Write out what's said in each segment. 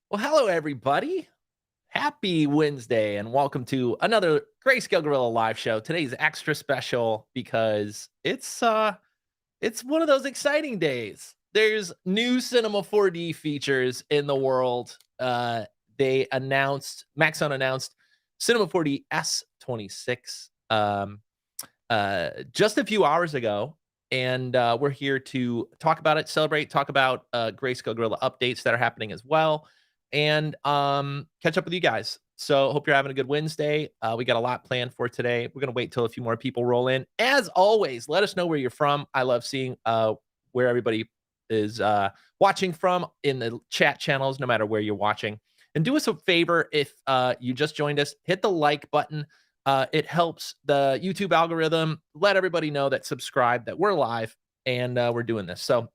Well, hello everybody. Happy Wednesday and welcome to another Greyscalegorilla live show. Today's extra special because it's one of those exciting days. There's new Cinema 4D features in the world. They announced Maxon announced Cinema 4D S26 just a few hours ago, and we're here to talk about it, celebrate, talk about Greyscalegorilla updates that are happening as well, and catch up with you guys. So hope you're having a good Wednesday. We got a lot planned for today. We're gonna wait till a few more people roll in. As always, let us know where you're from. I love seeing where everybody is watching from in the chat channels, no matter where you're watching. And do us a favor if you just joined us, hit the like button. It helps the YouTube algorithm let everybody know that subscribe, that we're live and we're doing this. So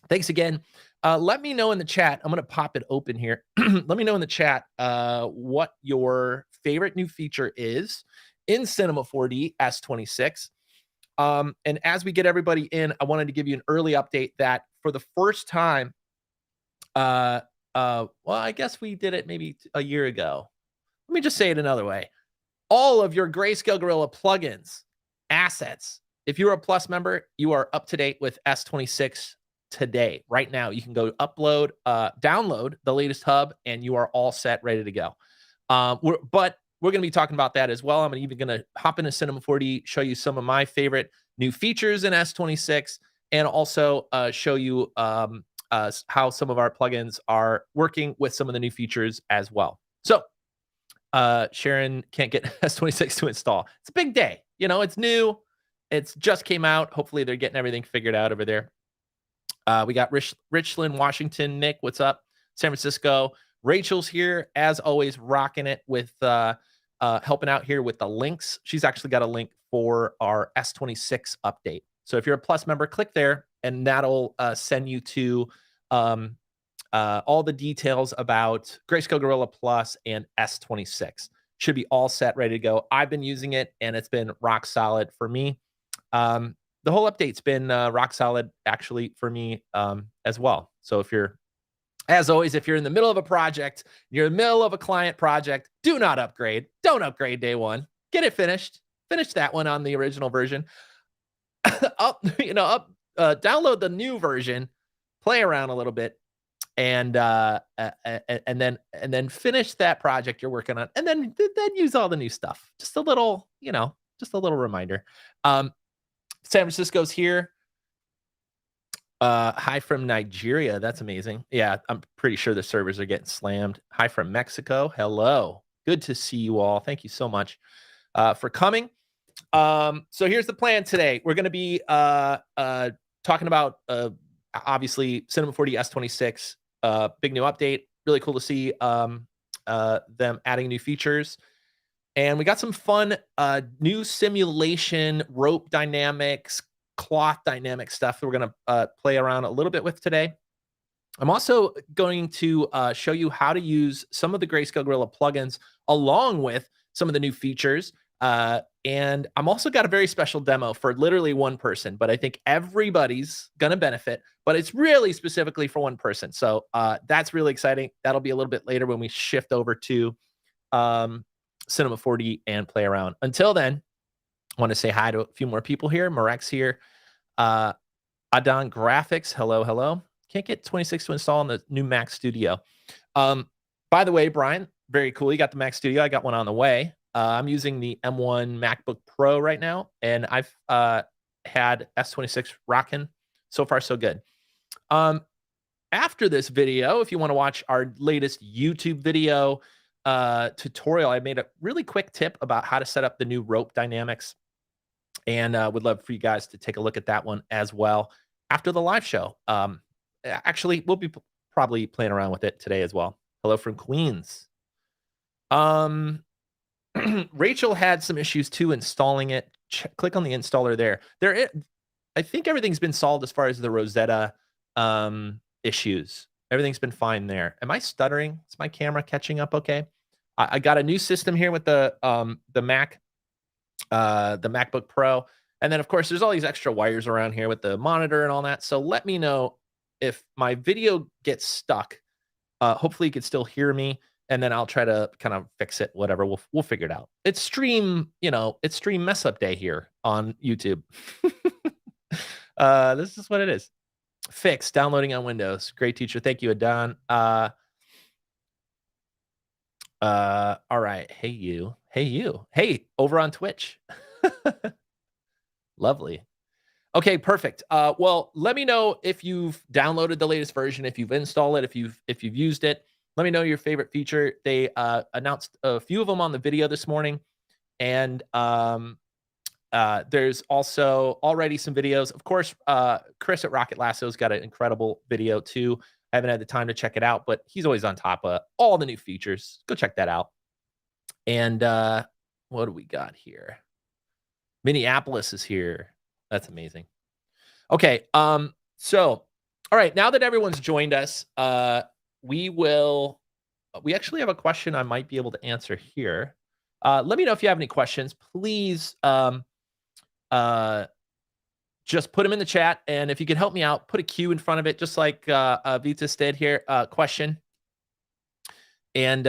thanks again. Let me know in the chat. I'm going to pop it open here. Let me know in the chat what your favorite new feature is in Cinema 4D S26. And as we get everybody in, I wanted to give you an early update that for the first time, well, I guess we did it maybe a year ago. Let me just say it another way. All of your Greyscalegorilla plugins, assets. If you're a Plus member, you are up to date with S26 today. Right now, you can go upload, download the latest hub, and you are all set, ready to go. But we're going to be talking about that as well. I'm even going to hop into Cinema 4D, show you some of my favorite new features in S26, and also show you how some of our plugins are working with some of the new features as well. So Sharon can't get S26 to install. It's a big day. You know, it's new. It's just came out. Hopefully they're getting everything figured out over there. We got Richland, Washington. Nick, what's up? San Francisco. Rachel's here, as always, rocking it with helping out here with the links. She's actually got a link for our S26 update. So if you're a Plus member, click there, and that'll send you to all the details about Greyscalegorilla Plus and S26. Should be all set, ready to go. I've been using it, and it's been rock solid for me. The whole update's been rock solid, actually, for me as well. So if you're, as always, if you're in the middle of a project, you're in the middle of a client project, do not upgrade. Don't upgrade day one. Get it finished. Finish that one on the original version. Download the new version, play around a little bit, and then finish that project you're working on, and then use all the new stuff. Just a little, just a little reminder. San Francisco's here. Hi from Nigeria. That's amazing. Yeah, I'm pretty sure the servers are getting slammed. Hi from Mexico. Hello. Good to see you all. Thank you so much for coming. So here's the plan today. We're going to be talking about obviously Cinema 4D S26, big new update. Really cool to see them adding new features. And we got some fun new simulation, rope dynamics, cloth dynamic stuff that we're going to play around a little bit with today. I'm also going to show you how to use some of the Greyscalegorilla plugins along with some of the new features. And I'm also got a very special demo for literally one person, but I think everybody's going to benefit, but it's really specifically for one person. So that's really exciting. That'll be a little bit later when we shift over to Cinema 4D and play around. Until then, I want to say hi to a few more people here. Marek's here. Adon Graphics. Hello, hello. Can't get 26 to install on the new Mac Studio. By the way, Brian, very cool. You got the Mac Studio. I got one on the way. I'm using the M1 MacBook Pro right now, and I've had S26 rocking. So far, so good. After this video, if you want to watch our latest YouTube video tutorial, I made a really quick tip about how to set up the new rope dynamics, and would love for you guys to take a look at that one as well after the live show. Actually, we'll be probably playing around with it today as well. Hello from Queens. Rachel had some issues too installing it. Click on the installer there. I think everything's been solved as far as the Rosetta issues. Everything's been fine there. Am I stuttering? Is my camera catching up okay? I got a new system here with the Mac, the MacBook Pro. And then, of course, there's all these extra wires around here with the monitor and all that. So let me know if my video gets stuck hopefully you can still hear me, and then I'll try to kind of fix it, whatever. We'll figure it out. It's stream, it's stream mess up day here on YouTube. This is what it is. Fix downloading on Windows. Great teacher. Thank you, Adon. All right. Hey, you. Hey, you. Hey, over on Twitch. Lovely. Okay, perfect. Well, let me know if you've downloaded the latest version, if you've installed it, if you've used it. Let me know your favorite feature. They announced a few of them on the video this morning, and there's also already some videos. Of course, Chris at Rocket Lasso's got an incredible video too. I haven't had the time to check it out, but he's always on top of all the new features. Go check that out. And what do we got here? Minneapolis is here. That's amazing. Okay, so all right, now that everyone's joined us, we actually have a question I might be able to answer here. Let me know if you have any questions. Please just put them in the chat, and if you can help me out, put a Q in front of it, just like Vitas did here. Question, and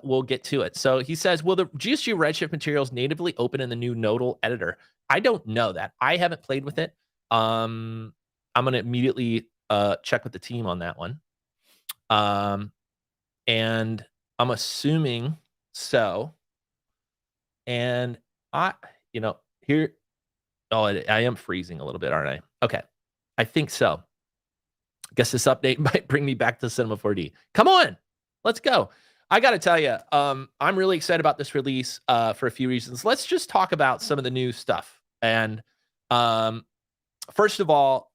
we'll get to it. So he says, will the GSG Redshift materials natively open in the new nodal editor? I don't know that. I haven't played with it. I'm going to immediately check with the team on that one. And I'm assuming so. And here, I am freezing a little bit, aren't I? Okay. I think so. I guess this update might bring me back to Cinema 4D. Come on, let's go. I got to tell you, I'm really excited about this release for a few reasons. Let's just talk about some of the new stuff. And first of all,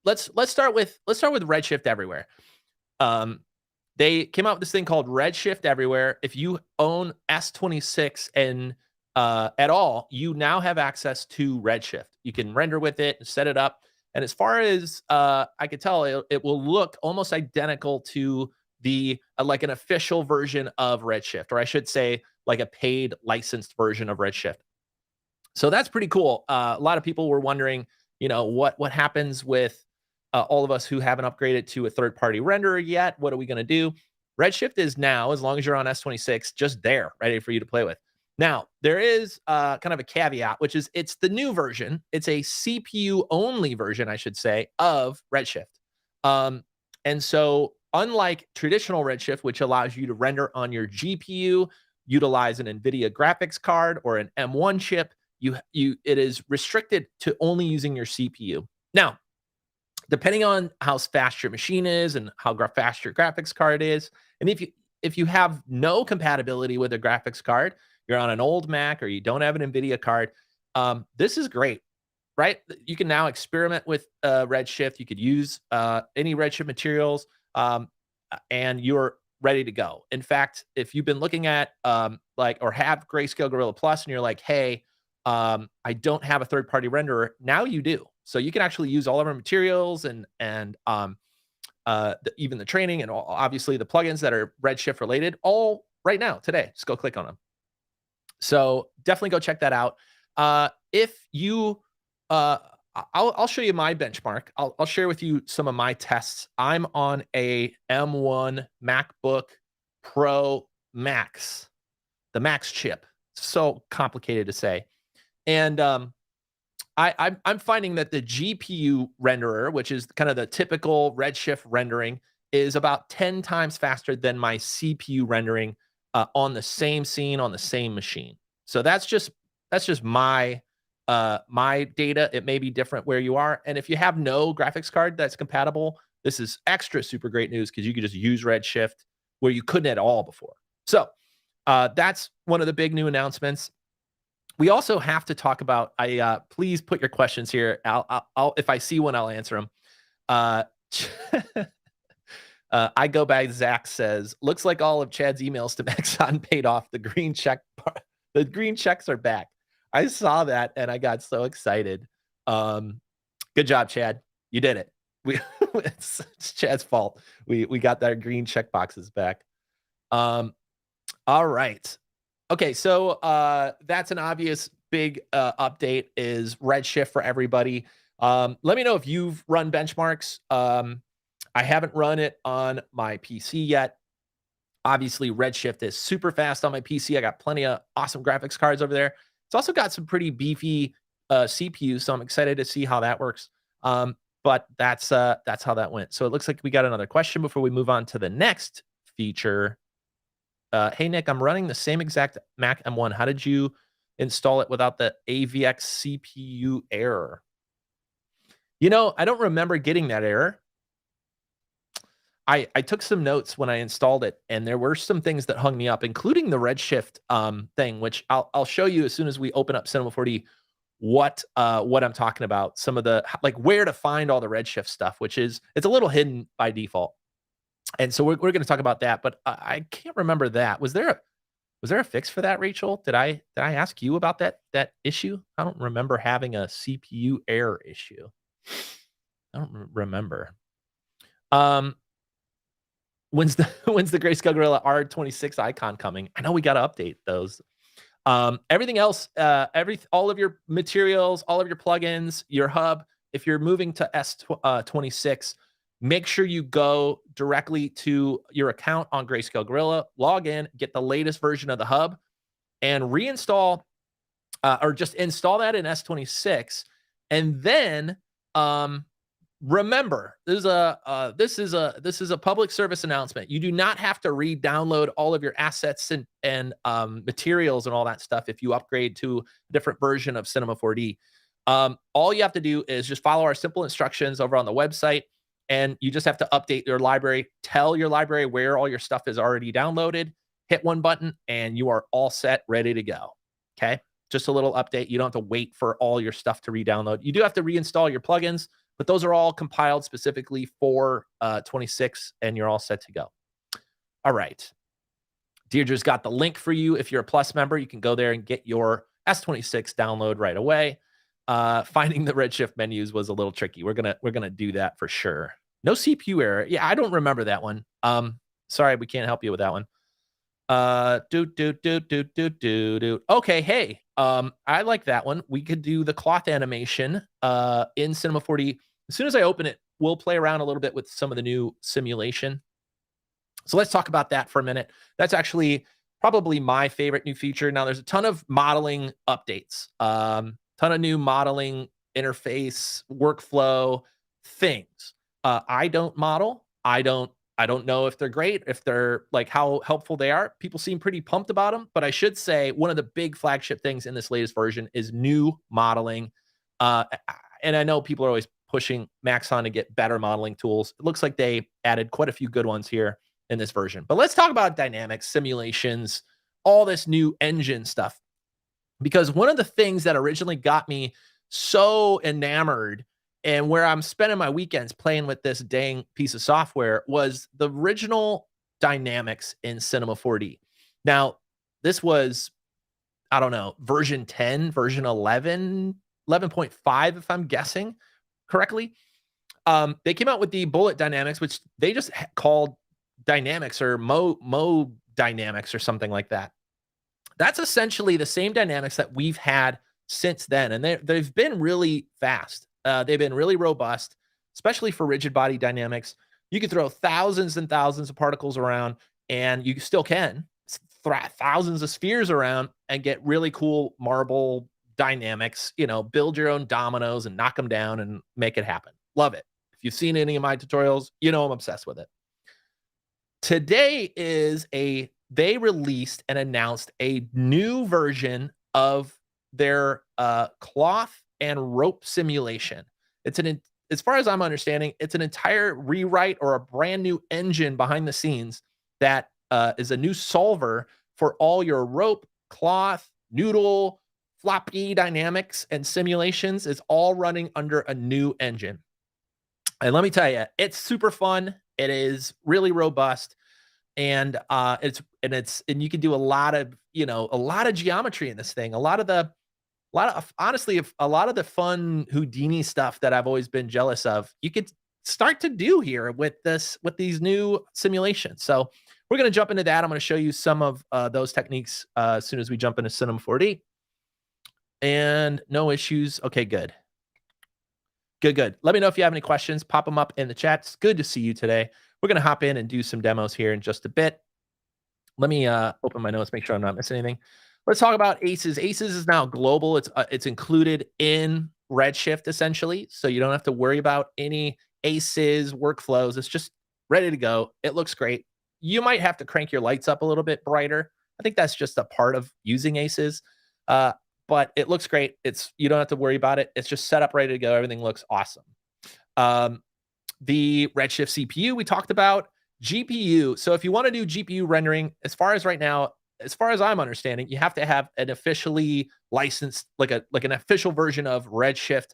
let's start with Redshift Everywhere. They came out with this thing called Redshift Everywhere. If you own S26 and at all, you now have access to Redshift. You can render with it and set it up. And as far as I could tell, it will look almost identical to the like an official version of Redshift, or I should say like a paid licensed version of Redshift. So that's pretty cool. A lot of people were wondering, what happens with all of us who haven't upgraded to a third-party renderer yet. What are we going to do? Redshift is now, as long as you're on S26, just there, ready for you to play with. Now, there is kind of a caveat, which is it's the new version. It's a CPU-only version, I should say, of Redshift. And so unlike traditional Redshift, which allows you to render on your GPU, utilize an NVIDIA graphics card or an M1 chip, it is restricted to only using your CPU. Now, depending on how fast your machine is and how fast your graphics card is, and if you have no compatibility with a graphics card, you're on an old Mac or you don't have an NVIDIA card, this is great, right? You can now experiment with Redshift. You could use any Redshift materials, and you're ready to go. In fact, if you've been looking at or have Greyscalegorilla Plus and you're like, hey, I don't have a third-party renderer, now you do. So you can actually use all of our materials and even the training and obviously the plugins that are Redshift related all right now today. Just go click on them. So definitely go check that out. If you, I'll show you my benchmark. I'll share with you some of my tests. I'm on a M1 MacBook Pro Max, the Max chip. So complicated to say. And I'm finding that the GPU renderer, which is kind of the typical Redshift rendering, is about 10 times faster than my CPU rendering on the same scene on the same machine. So that's just my my data. It may be different where you are, and if you have no graphics card that's compatible, this is extra super great news because you can just use Redshift where you couldn't at all before. So that's one of the big new announcements. We also have to talk about. Please put your questions here. I'll if I see one, I'll answer them. I go back. Zach says, looks like all of Chad's emails to Maxon paid off. The green check, the green checks are back. I saw that and I got so excited. Good job, Chad. You did it. It's Chad's fault. We got that green check boxes back. All right. Okay, so that's an obvious big update is Redshift for everybody. Let me know if you've run benchmarks. I haven't run it on my PC yet. Obviously, Redshift is super fast on my PC. I got plenty of awesome graphics cards over there. It's also got some pretty beefy CPUs, so I'm excited to see how that works. But that's how that went. So it looks like we got another question before we move on to the next feature. Hey, Nick, I'm running the same exact Mac M1. How did you install it without the AVX CPU error? You know, I don't remember getting that error. I took some notes when I installed it, and there were some things that hung me up, including the Redshift thing, which I'll show you as soon as we open up Cinema 4D what I'm talking about. Some of the like where to find all the Redshift stuff, which is it's a little hidden by default. And so we're going to talk about that, but I can't remember that. Was there a fix for that, Rachel? Did I ask you about that issue? I don't remember having a CPU error issue. I don't remember. When's the Greyscalegorilla R26 icon coming? I know we got to update those. Everything else, all of your materials, all of your plugins, your hub. If you're moving to S26, make sure you go directly to your account on Greyscalegorilla, log in, get the latest version of the hub, and reinstall or just install that in S26, and then remember, this is a public service announcement. You do not have to re-download all of your assets and materials and all that stuff if you upgrade to a different version of Cinema 4D. All you have to do is just follow our simple instructions over on the website, and you just have to update your library. Tell your library where all your stuff is already downloaded. Hit one button, and you are all set, ready to go. Okay, just a little update. You don't have to wait for all your stuff to re-download. You do have to reinstall your plugins, but those are all compiled specifically for 26, and you're all set to go. All right. Deirdre's got the link for you. If you're a Plus member, you can go there and get your S26 download right away. Finding the Redshift menus was a little tricky. We're gonna do that for sure. No CPU error. Yeah, I don't remember that one. Sorry, we can't help you with that one. Okay, hey, I like that one. We could do the cloth animation in Cinema 4D. As soon as I open it, we'll play around a little bit with some of the new simulation. So let's talk about that for a minute. That's actually probably my favorite new feature. Now, there's a ton of modeling updates, ton of new modeling interface, workflow things. I don't model. I don't know if they're great, if they're like how helpful they are. People seem pretty pumped about them, but I should say one of the big flagship things in this latest version is new modeling. And I know people are always pushing Maxon to get better modeling tools. It looks like they added quite a few good ones here in this version. But let's talk about dynamics, simulations, all this new engine stuff. Because one of the things that originally got me so enamored and where I'm spending my weekends playing with this dang piece of software was the original dynamics in Cinema 4D. Now, this was, I don't know, version 10, version 11, 11.5, if I'm guessing correctly. They came out with the bullet dynamics, which they just called dynamics or Mo dynamics or something like that. That's essentially the same dynamics that we've had since then. And they've been really fast. They've been really robust, especially for rigid body dynamics. You can throw thousands and thousands of particles around, and you still can throw thousands of spheres around and get really cool marble dynamics. You know, build your own dominoes and knock them down and make it happen. Love it. If you've seen any of my tutorials, you know I'm obsessed with it. Today they released and announced a new version of their cloth and rope simulation. As far as I'm understanding, it's an entire rewrite or a brand new engine behind the scenes that is a new solver for all your rope, cloth, noodle, floppy dynamics and simulations. Is all running under a new engine. And let me tell you, it's super fun. It is really robust. And you can do a lot of geometry in this thing. Honestly, a lot of the fun Houdini stuff that I've always been jealous of, you could start to do here with these new simulations. So we're going to jump into that. I'm going to show you some of those techniques as soon as we jump into Cinema 4D. And no issues. Okay, good. Good. Let me know if you have any questions. Pop them up in the chat. It's good to see you today. We're going to hop in and do some demos here in just a bit. Let me open my notes, make sure I'm not missing anything. Let's talk about ACES. ACES is now global. It's included in Redshift, essentially. So you don't have to worry about any ACES workflows. It's just ready to go. It looks great. You might have to crank your lights up a little bit brighter. I think that's just a part of using ACES. But it looks great. You don't have to worry about it. It's just set up, ready to go. Everything looks awesome. The Redshift CPU we talked about. GPU. So if you want to do GPU rendering, as far as right now, as far as I'm understanding, you have to have an officially licensed, like an official version of Redshift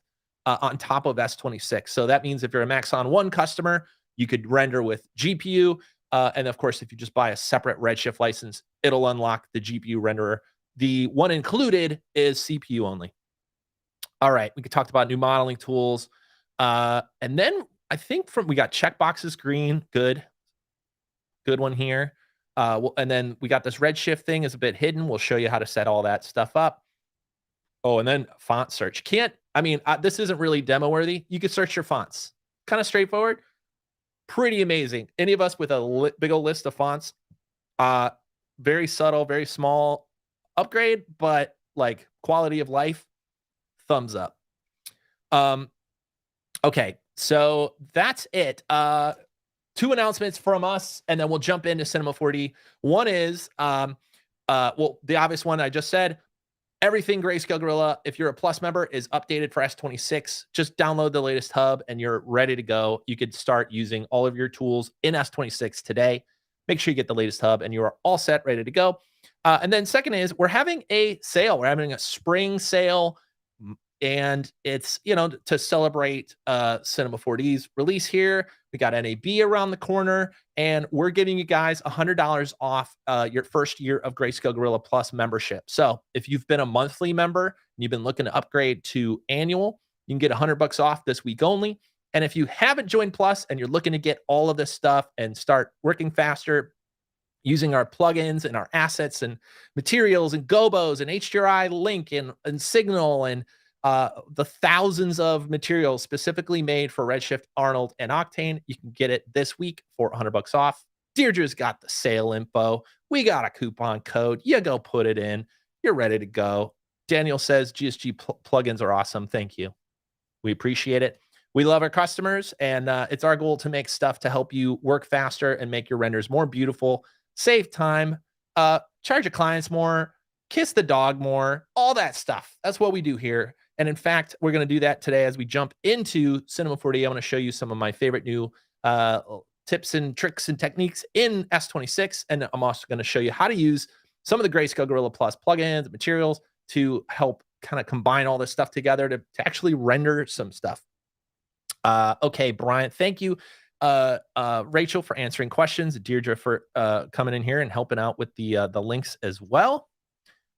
on top of S26. So that means if you're a Maxon 1 customer, you could render with GPU. And of course, if you just buy a separate Redshift license, it'll unlock the GPU renderer. The one included is CPU only. All right, we could talk about new modeling tools. And then I think we got checkboxes green, good one here. And then we got this Redshift thing is a bit hidden. We'll show you how to set all that stuff up. Oh, and then font search. This isn't really demo worthy. You could search your fonts. Kind of straightforward. Pretty amazing. Any of us with a big old list of fonts, very subtle, very small upgrade, but like quality of life, thumbs up. Okay, so that's it. 2 announcements from us, and then we'll jump into Cinema 4D. One is, the obvious one I just said, everything Greyscalegorilla, if you're a Plus member, is updated for S26. Just download the latest hub, and you're ready to go. You could start using all of your tools in S26 today. Make sure you get the latest hub, and you are all set, ready to go. And then second is, we're having a sale. We're having a spring sale, and it's, to celebrate Cinema 4D's release here. We got NAB around the corner, and we're giving you guys $100 off your first year of Greyscalegorilla Plus membership. So if you've been a monthly member and you've been looking to upgrade to annual, you can get $100 off this week only. And if you haven't joined Plus and you're looking to get all of this stuff and start working faster, using our plugins and our assets and materials and gobos and HDRI link and signal and the thousands of materials specifically made for Redshift, Arnold, and Octane, you can get it this week for $100 off. Deirdre's got the sale info. We got a coupon code. You go put it in. You're ready to go. Daniel says GSG plugins are awesome. Thank you. We appreciate it. We love our customers, and it's our goal to make stuff to help you work faster and make your renders more beautiful, save time, charge your clients more, kiss the dog more, all that stuff. That's what we do here. And in fact, we're going to do that today as we jump into Cinema 4D. I want to show you some of my favorite new tips and tricks and techniques in S26. And I'm also going to show you how to use some of the Greyscalegorilla Plus plugins and materials to help kind of combine all this stuff together to actually render some stuff. Okay, Brian, thank you. Rachel for answering questions. Deirdre for coming in here and helping out with the links as well.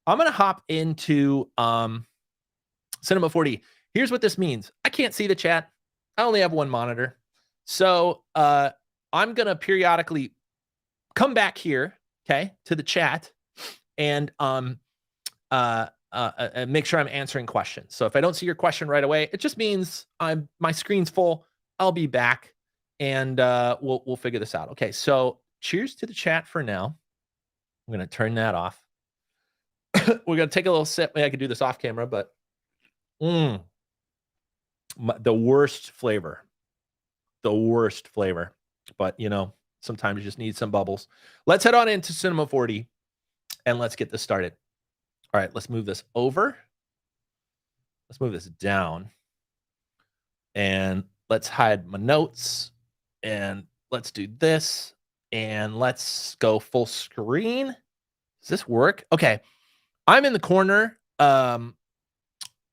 I'm going to hop into Cinema 4D. Here's what this means. I can't see the chat. I only have one monitor. So I'm going to periodically come back here, okay, to the chat and make sure I'm answering questions. So if I don't see your question right away, it just means my screen's full. I'll be back and we'll figure this out. Okay, so cheers to the chat for now. I'm going to turn that off. We're going to take a little sip. Maybe I could do this off camera, but the worst flavor. The worst flavor. But, sometimes you just need some bubbles. Let's head on into Cinema 4D and let's get this started. All right, let's move this over. Let's move this down. And let's hide my notes. And let's do this. And let's go full screen. Does this work? Okay. I'm in the corner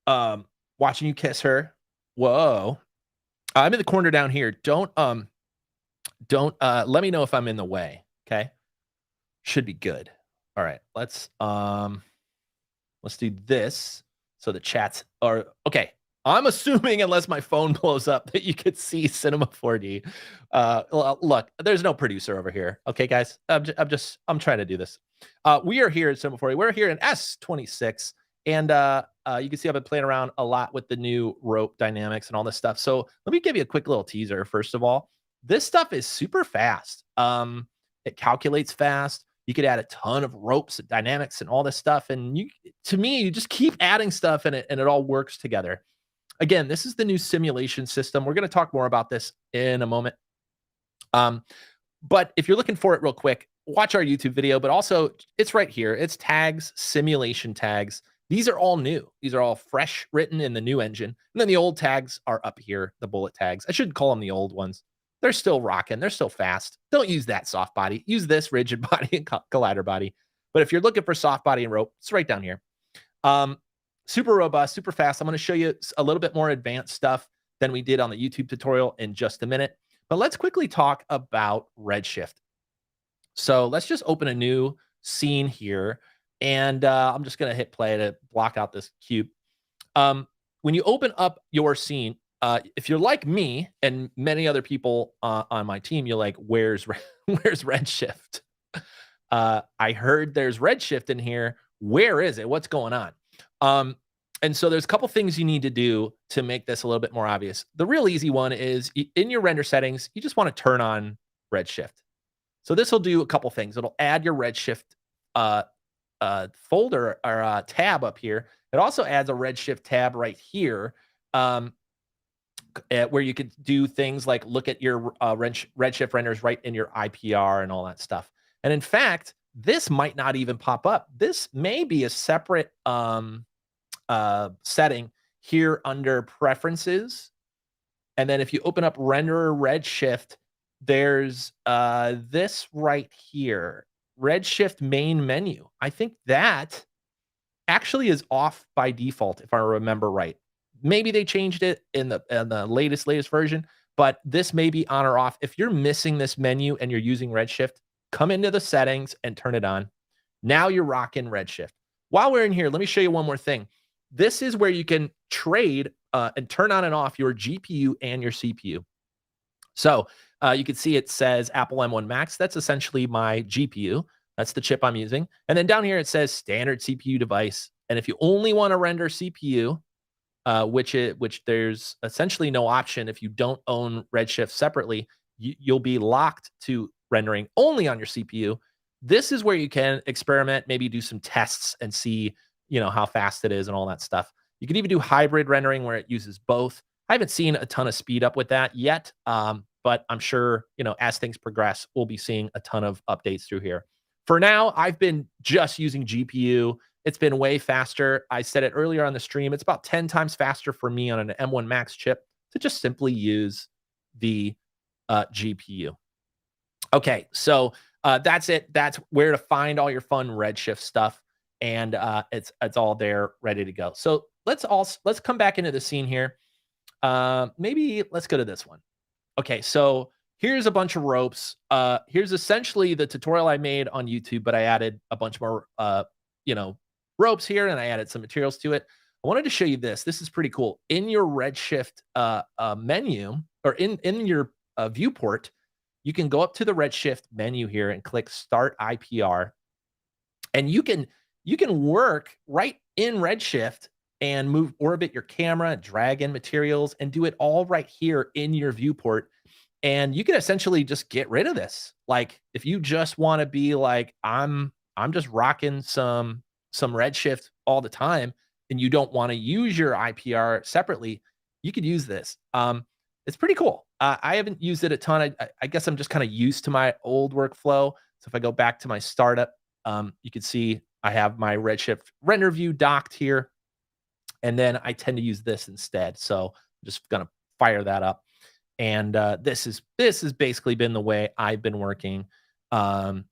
watching you kiss her. Whoa. I'm in the corner down here. Don't let me know if I'm in the way. Okay. Should be good. All right. Let's do this. So the chats are okay. I'm assuming, unless my phone blows up, that you could see Cinema 4D. Look, there's no producer over here. Okay, guys, I'm trying to do this. We are here at Cinema 4D. We're here in S26, And you can see I've been playing around a lot with the new rope dynamics and all this stuff. So let me give you a quick little teaser. First of all, this stuff is super fast. It calculates fast. You could add a ton of ropes and dynamics and all this stuff. And to me, you just keep adding stuff and it all works together. Again, this is the new simulation system. We're going to talk more about this in a moment. But if you're looking for it real quick, watch our YouTube video, but also it's right here. It's tags, simulation tags. These are all new. These are all fresh written in the new engine. And then the old tags are up here, the bullet tags. I should call them the old ones. They're still rocking. They're still fast. Don't use that soft body. Use this rigid body and collider body. But if you're looking for soft body and rope, it's right down here. Super robust, super fast. I'm going to show you a little bit more advanced stuff than we did on the YouTube tutorial in just a minute. But let's quickly talk about Redshift. So let's just open a new scene here. And I'm just going to hit play to block out this cube. When you open up your scene, if you're like me and many other people on my team, you're like, where's Redshift? I heard there's Redshift in here. Where is it? What's going on? And so there's a couple things you need to do to make this a little bit more obvious. The real easy one is in your render settings, you just want to turn on Redshift. So this will do a couple things. It'll add your Redshift folder or tab up here. It also adds a Redshift tab right here where you could do things like look at your Redshift renders right in your IPR and all that stuff. And in fact, this might not even pop up. This may be a separate setting here under preferences. And then if you open up render Redshift, there's this right here, Redshift main menu. I think that actually is off by default, if I remember right. Maybe they changed it in the latest version, but this may be on or off. If you're missing this menu and you're using Redshift, come into the settings and turn it on. Now you're rocking Redshift. While we're in here, let me show you one more thing. This is where you can trade and turn on and off your GPU and your CPU. So you can see it says Apple M1 Max. That's essentially my GPU. That's the chip I'm using. And then down here it says standard CPU device. And if you only want to render CPU, which there's essentially no option if you don't own Redshift separately, you'll be locked to rendering only on your CPU. This is where you can experiment, maybe do some tests and see, how fast it is and all that stuff. You can even do hybrid rendering where it uses both. I haven't seen a ton of speed up with that yet, but I'm sure, as things progress, we'll be seeing a ton of updates through here. For now, I've been just using GPU. It's been way faster. I said it earlier on the stream. It's about 10 times faster for me on an M1 Max chip to just simply use the GPU. Okay, so that's it. That's where to find all your fun Redshift stuff, and it's all there, ready to go. So let's come back into the scene here. Maybe let's go to this one. Okay, so here's a bunch of ropes. Here's essentially the tutorial I made on YouTube, but I added a bunch more, ropes here, and I added some materials to it. I wanted to show you this. This is pretty cool. In your Redshift menu, or in your viewport, you can go up to the Redshift menu here and click Start IPR, and you can work right in Redshift and orbit your camera, drag in materials, and do it all right here in your viewport. And you can essentially just get rid of this. Like if you just want to be like, I'm just rocking some Redshift all the time, and you don't want to use your IPR separately, you could use this. It's pretty cool. I haven't used it a ton. I guess I'm just kind of used to my old workflow. So if I go back to my startup, you can see I have my Redshift render view docked here, and then I tend to use this instead. So I'm just gonna fire that up. And this has basically been the way I've been working in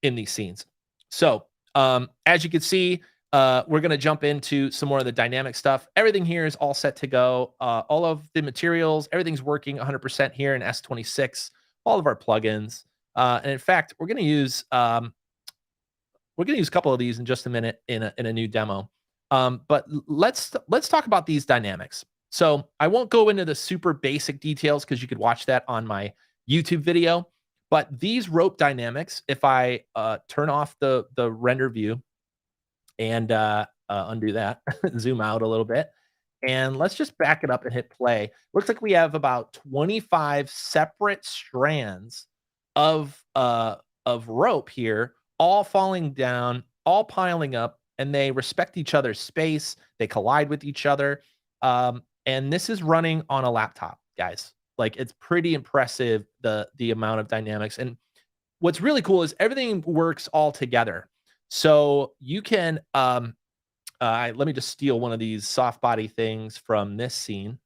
these scenes. So as you can see, we're going to jump into some more of the dynamic stuff. Everything here is all set to go. All of the materials, everything's working 100% here in S26. All of our plugins, and in fact, we're going to use a couple of these in just a minute in a new demo. But let's talk about these dynamics. So I won't go into the super basic details because you could watch that on my YouTube video. But these rope dynamics, if I turn off the render view and undo that, zoom out a little bit. And let's just back it up and hit play. Looks like we have about 25 separate strands of rope here, all falling down, all piling up, and they respect each other's space. They collide with each other. And this is running on a laptop, guys. Like, it's pretty impressive, the amount of dynamics. And what's really cool is everything works all together. So you can let me just steal one of these soft body things from this scene.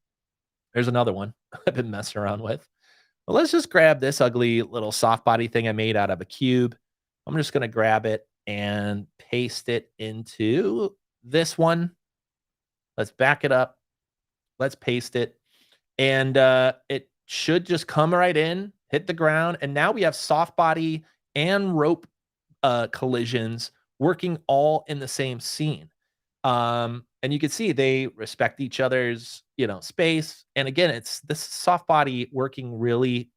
There's another one I've been messing around with. Well, let's just grab this ugly little soft body thing I made out of a cube. I'm just going to grab it and paste it into this one. Let's back it up. Let's paste it. And it should just come right in, hit the ground. And now we have soft body and rope collisions working all in the same scene. And you can see they respect each other's, space. And again, it's this soft body working really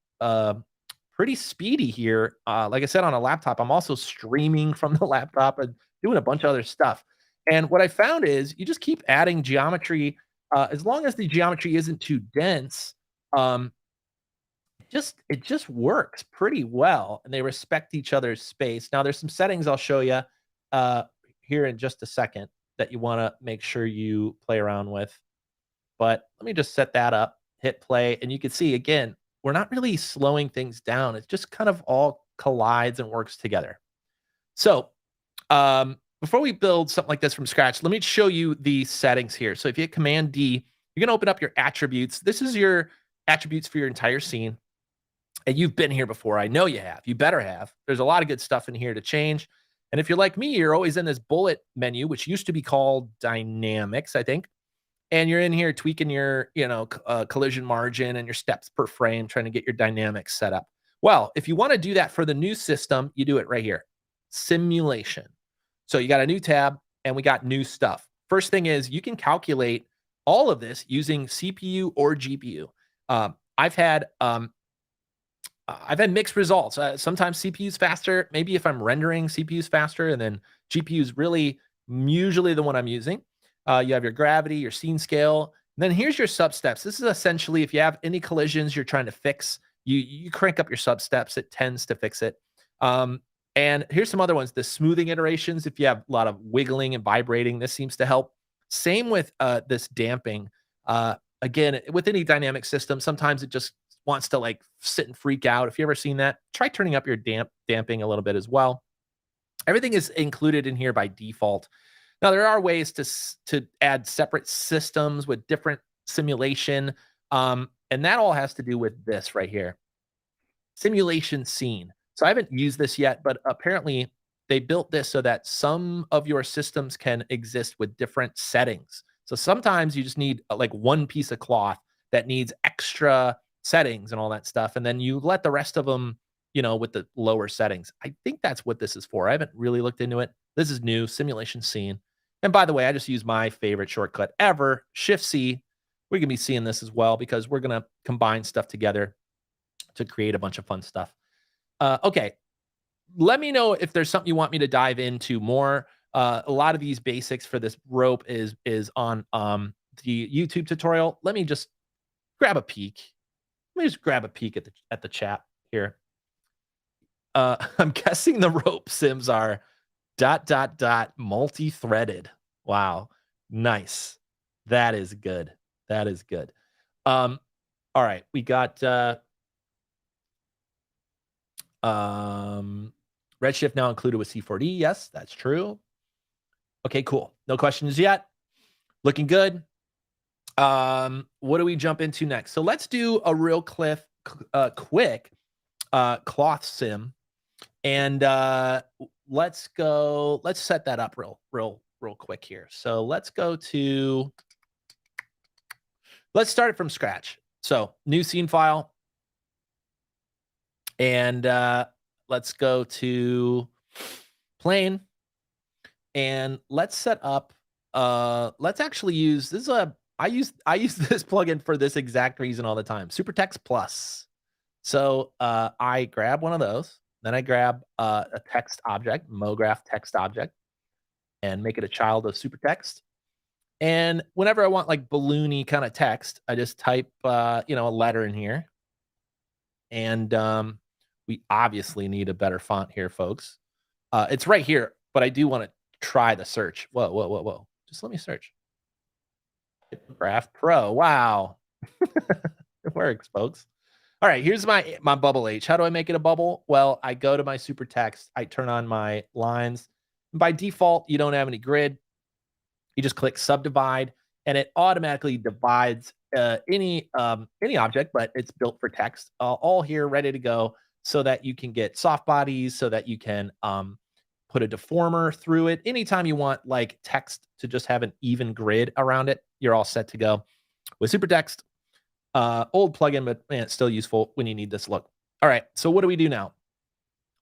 pretty speedy here. Like I said, on a laptop, I'm also streaming from the laptop and doing a bunch of other stuff. And what I found is you just keep adding geometry, as long as the geometry isn't too dense. Um, it just works pretty well, and they respect each other's space. Now, there's some settings I'll show you here in just a second that you want to make sure you play around with. But let me just set that up, hit play, and you can see again, we're not really slowing things down. It just kind of all collides and works together. So before we build something like this from scratch, let me show you the settings here. So if you hit Command D, you're going to open up your attributes. This is your attributes for your entire scene. And you've been here before. I know you have. You better have. There's a lot of good stuff in here to change. And if you're like me, you're always in this bullet menu, which used to be called dynamics, I think. And you're in here tweaking your, collision margin and your steps per frame, trying to get your dynamics set up. Well, if you want to do that for the new system, you do it right here. Simulation. So you got a new tab and we got new stuff. First thing is you can calculate all of this using CPU or GPU. I've had mixed results. Sometimes CPU's faster. Maybe if I'm rendering, CPU's faster, and then GPU's really usually the one I'm using. You have your gravity, your scene scale. And then here's your sub steps. This is essentially if you have any collisions you're trying to fix, you crank up your sub steps. It tends to fix it. And here's some other ones. The smoothing iterations, if you have a lot of wiggling and vibrating, this seems to help. Same with this damping. Again, with any dynamic system, sometimes it just wants to like sit and freak out. If you ever seen that, try turning up your damping a little bit as well. Everything is included in here by default. Now, there are ways to add separate systems with different simulation. And that all has to do with this right here. Simulation scene. So I haven't used this yet, but apparently they built this so that some of your systems can exist with different settings. So sometimes you just need like one piece of cloth that needs extra settings and all that stuff. And then you let the rest of them, with the lower settings. I think that's what this is for. I haven't really looked into it. This is new, simulation scene. And by the way, I just use my favorite shortcut ever, Shift-C. We're going to be seeing this as well because we're going to combine stuff together to create a bunch of fun stuff. Okay. Let me know if there's something you want me to dive into more. A lot of these basics for this rope is on the YouTube tutorial. Let me just grab a peek. Let me just grab a peek at the chat here. I'm guessing the rope sims are ... multi-threaded. Wow. Nice. That is good. That is good. All right. We got Redshift now included with C4D. Yes, that's true. Okay, cool. No questions yet. Looking good. What do we jump into next? So let's do a real quick cloth sim. And let's set that up real quick here. So let's start it from scratch. So new scene file. And let's go to plane. And let's set up, let's actually use, I use this plugin for this exact reason all the time, SuperText Plus. So I grab one of those. Then I grab a text object, MoGraph text object. and make it a child of super text. And whenever I want like balloony kind of text, I just type, a letter in here. And we obviously need a better font here, folks. It's right here, but I do want to try the search. Whoa, whoa, whoa, whoa. Just let me search. Graph Pro. Wow. It works, folks. All right, here's my bubble H. How do I make it a bubble? Well, I go to my super text. I turn on my lines. By default, you don't have any grid. You just click subdivide, and it automatically divides any object, but it's built for text, all here ready to go, so that you can get soft bodies, so that you can put a deformer through it. Anytime you want like text to just have an even grid around it, you're all set to go with super text. Old plugin, but man, it's still useful when you need this look. All right, so what do we do now?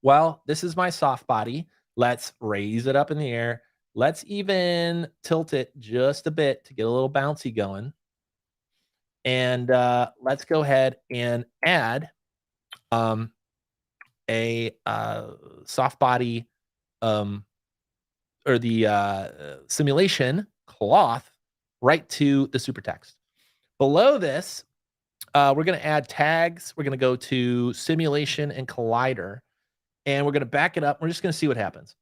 Well, this is my soft body. Let's raise it up in the air. Let's even tilt it just a bit to get a little bouncy going. And let's go ahead and add a soft body or the simulation cloth right to the super text. Below this, we're going to add tags. We're going to go to simulation and collider, and we're going to back it up. We're just going to see what happens.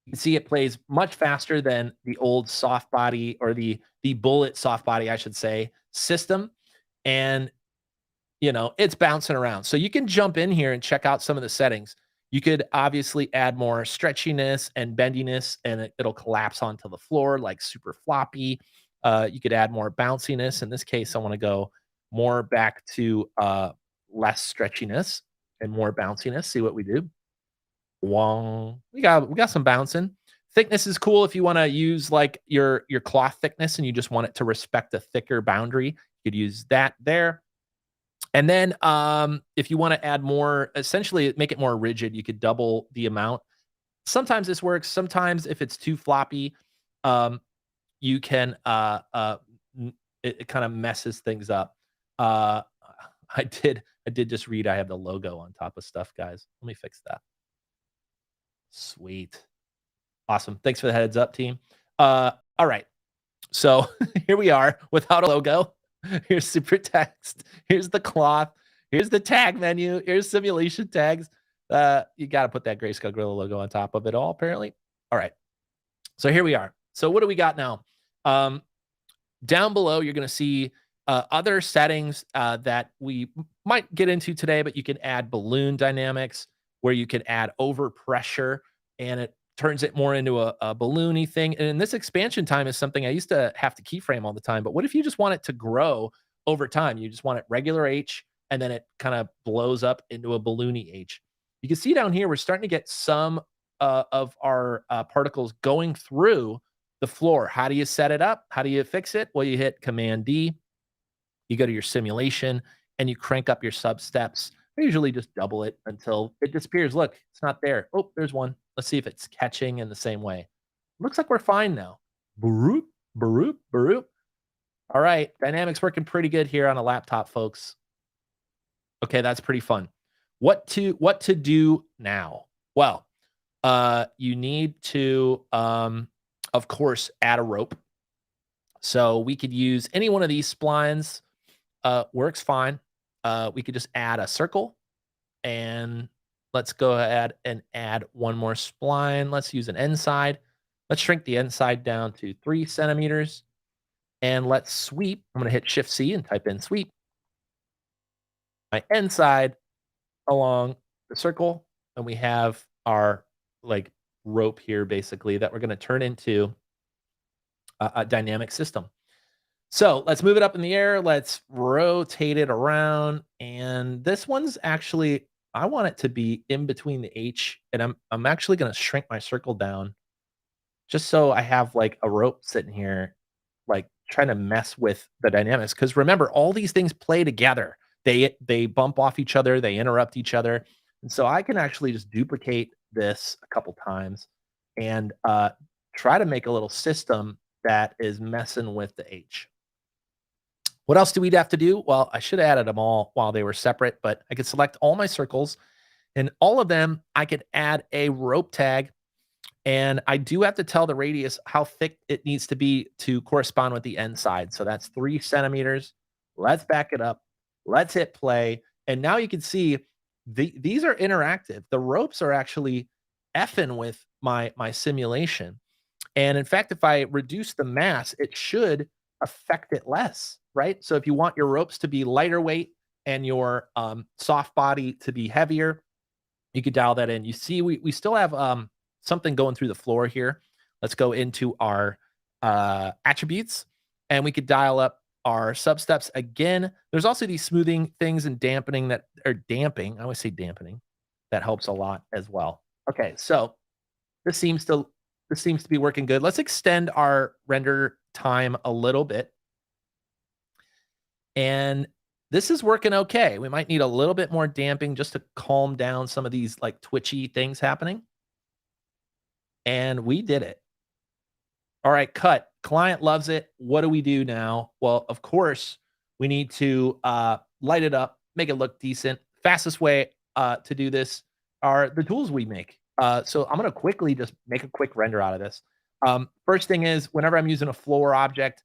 You can see it plays much faster than the old soft body, or the bullet soft body, I should say, system. And, it's bouncing around. So you can jump in here and check out some of the settings. You could obviously add more stretchiness and bendiness, and it'll collapse onto the floor like super floppy. You could add more bounciness. In this case, I want to go more back to less stretchiness and more bounciness. See what we do. Wong. We got some bouncing. Thickness is cool if you want to use like your cloth thickness and you just want it to respect a thicker boundary. You could use that there. And then if you want to add more, essentially make it more rigid, you could double the amount. Sometimes this works. Sometimes if it's too floppy, you can it kind of messes things up. I did just read I have the logo on top of stuff, guys. Let me fix that. Sweet. Awesome. Thanks for the heads up, team. All right. So here we are without a logo. Here's super text. Here's the cloth. Here's the tag menu. Here's simulation tags. You got to put that Greyscalegorilla logo on top of it all, apparently. All right. So here we are. So what do we got now? Down below, you're going to see other settings that we might get into today, but you can add balloon dynamics, where you can add overpressure, and it turns it more into a balloony thing. And this expansion time is something I used to have to keyframe all the time. But what if you just want it to grow over time? You just want it regular H, and then it kind of blows up into a balloony H. You can see down here, we're starting to get some of our particles going through the floor. How do you set it up? How do you fix it? Well, you hit Command D, you go to your simulation, and you crank up your sub steps. I usually just double it until it disappears. Look, it's not there. Oh, there's one. Let's see if it's catching in the same way. Looks like we're fine now. Baroop, baroop, baroop. All right, dynamics working pretty good here on a laptop, folks. Okay, that's pretty fun. What to do now? Well, you need to, of course, add a rope. So we could use any one of these splines. Works fine. We could just add a circle, and let's go ahead and add one more spline. Let's use an end side. Let's shrink the end side down to 3 centimeters, and let's sweep. I'm going to hit Shift C and type in sweep my end side along the circle, and we have our like rope here basically that we're going to turn into a dynamic system. So let's move it up in the air. Let's rotate it around. And this one's actually, I want it to be in between the H, and I'm actually going to shrink my circle down just so I have like a rope sitting here, like trying to mess with the dynamics. Because remember, all these things play together. They bump off each other. They interrupt each other. And so I can actually just duplicate this a couple times and try to make a little system that is messing with the H. What else do we have to do? Well, I should have added them all while they were separate, but I could select all my circles, and all of them, I could add a rope tag And I do have to tell the radius how thick it needs to be to correspond with the end side. So that's 3 centimeters. Let's back it up. Let's hit play. And now you can see these are interactive. The ropes are actually effing with my simulation. And in fact, if I reduce the mass, it should affect it less, right? So if you want your ropes to be lighter weight and your soft body to be heavier, you could dial that in. You see, we still have something going through the floor here. Let's go into our attributes, and we could dial up our substeps again. There's also these smoothing things and dampening that are damping. I always say dampening. That helps a lot as well. Okay, so this seems to be working good. Let's extend our render time a little bit. And this is working okay. We might need a little bit more damping just to calm down some of these like twitchy things happening. And we did it. All right, cut. Client loves it. What do we do now? Well, of course, we need to light it up, make it look decent. Fastest way to do this are the tools we make. So I'm going to quickly just make a quick render out of this. First thing is, whenever I'm using a floor object,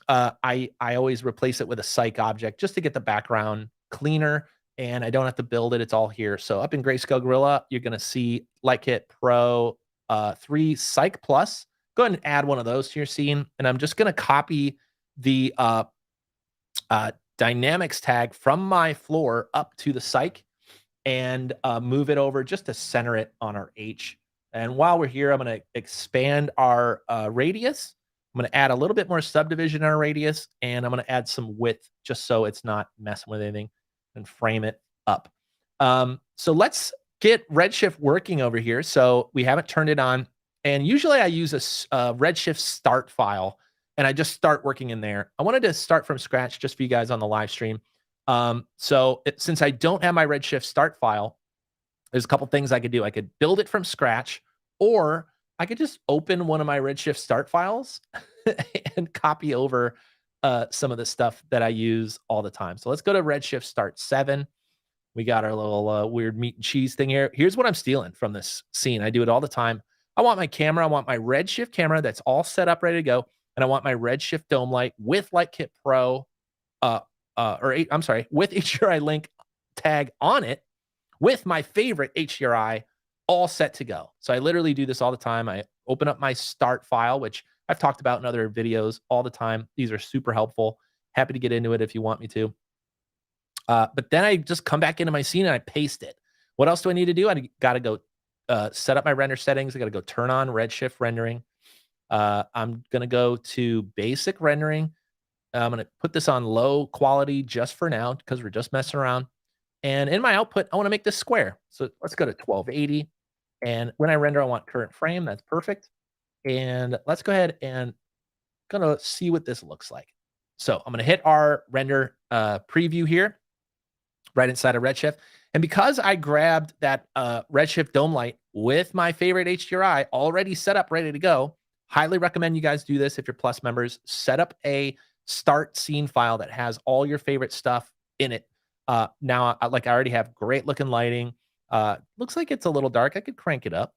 I always replace it with a psych object just to get the background cleaner, and I don't have to build it. It's all here. So up in Greyscalegorilla, you're going to see Lightkit Pro 3 Psych Plus. Go ahead and add one of those to your scene, and I'm just going to copy the dynamics tag from my floor up to the psych and move it over just to center it on our H. And while we're here, I'm going to expand our radius. I'm going to add a little bit more subdivision in our radius, and I'm going to add some width just so it's not messing with anything, and frame it up. So let's get Redshift working over here. So we haven't turned it on. And usually I use a Redshift start file, and I just start working in there. I wanted to start from scratch just for you guys on the live stream. Since I don't have my Redshift start file, there's a couple things I could do. I could build it from scratch, or I could just open one of my Redshift start files and copy over some of the stuff that I use all the time. So let's go to Redshift start 7. We got our little weird meat and cheese thing here. Here's what I'm stealing from this scene. I do it all the time. I want my camera. I want my Redshift camera that's all set up, ready to go. And I want my Redshift dome light with Lightkit Pro, with HDRI link tag on it with my favorite HDRI all set to go. So I literally do this all the time. I open up my start file, which I've talked about in other videos all the time. These are super helpful. Happy to get into it if you want me to. But then I just come back into my scene and I paste it. What else do I need to do? I got to go set up my render settings. I got to go turn on Redshift rendering. I'm going to go to basic rendering. I'm going to put this on low quality just for now because we're just messing around. And in my output, I want to make this square. So let's go to 1280. And when I render, I want current frame. That's perfect. And let's go ahead and gonna see what this looks like. So I'm going to hit our render preview here right inside of Redshift. And because I grabbed that Redshift dome light with my favorite HDRI already set up, ready to go, highly recommend you guys do this if you're Plus members. Set up a start scene file that has all your favorite stuff in it. Now, I already have great looking lighting. Looks like it's a little dark. I could crank it up.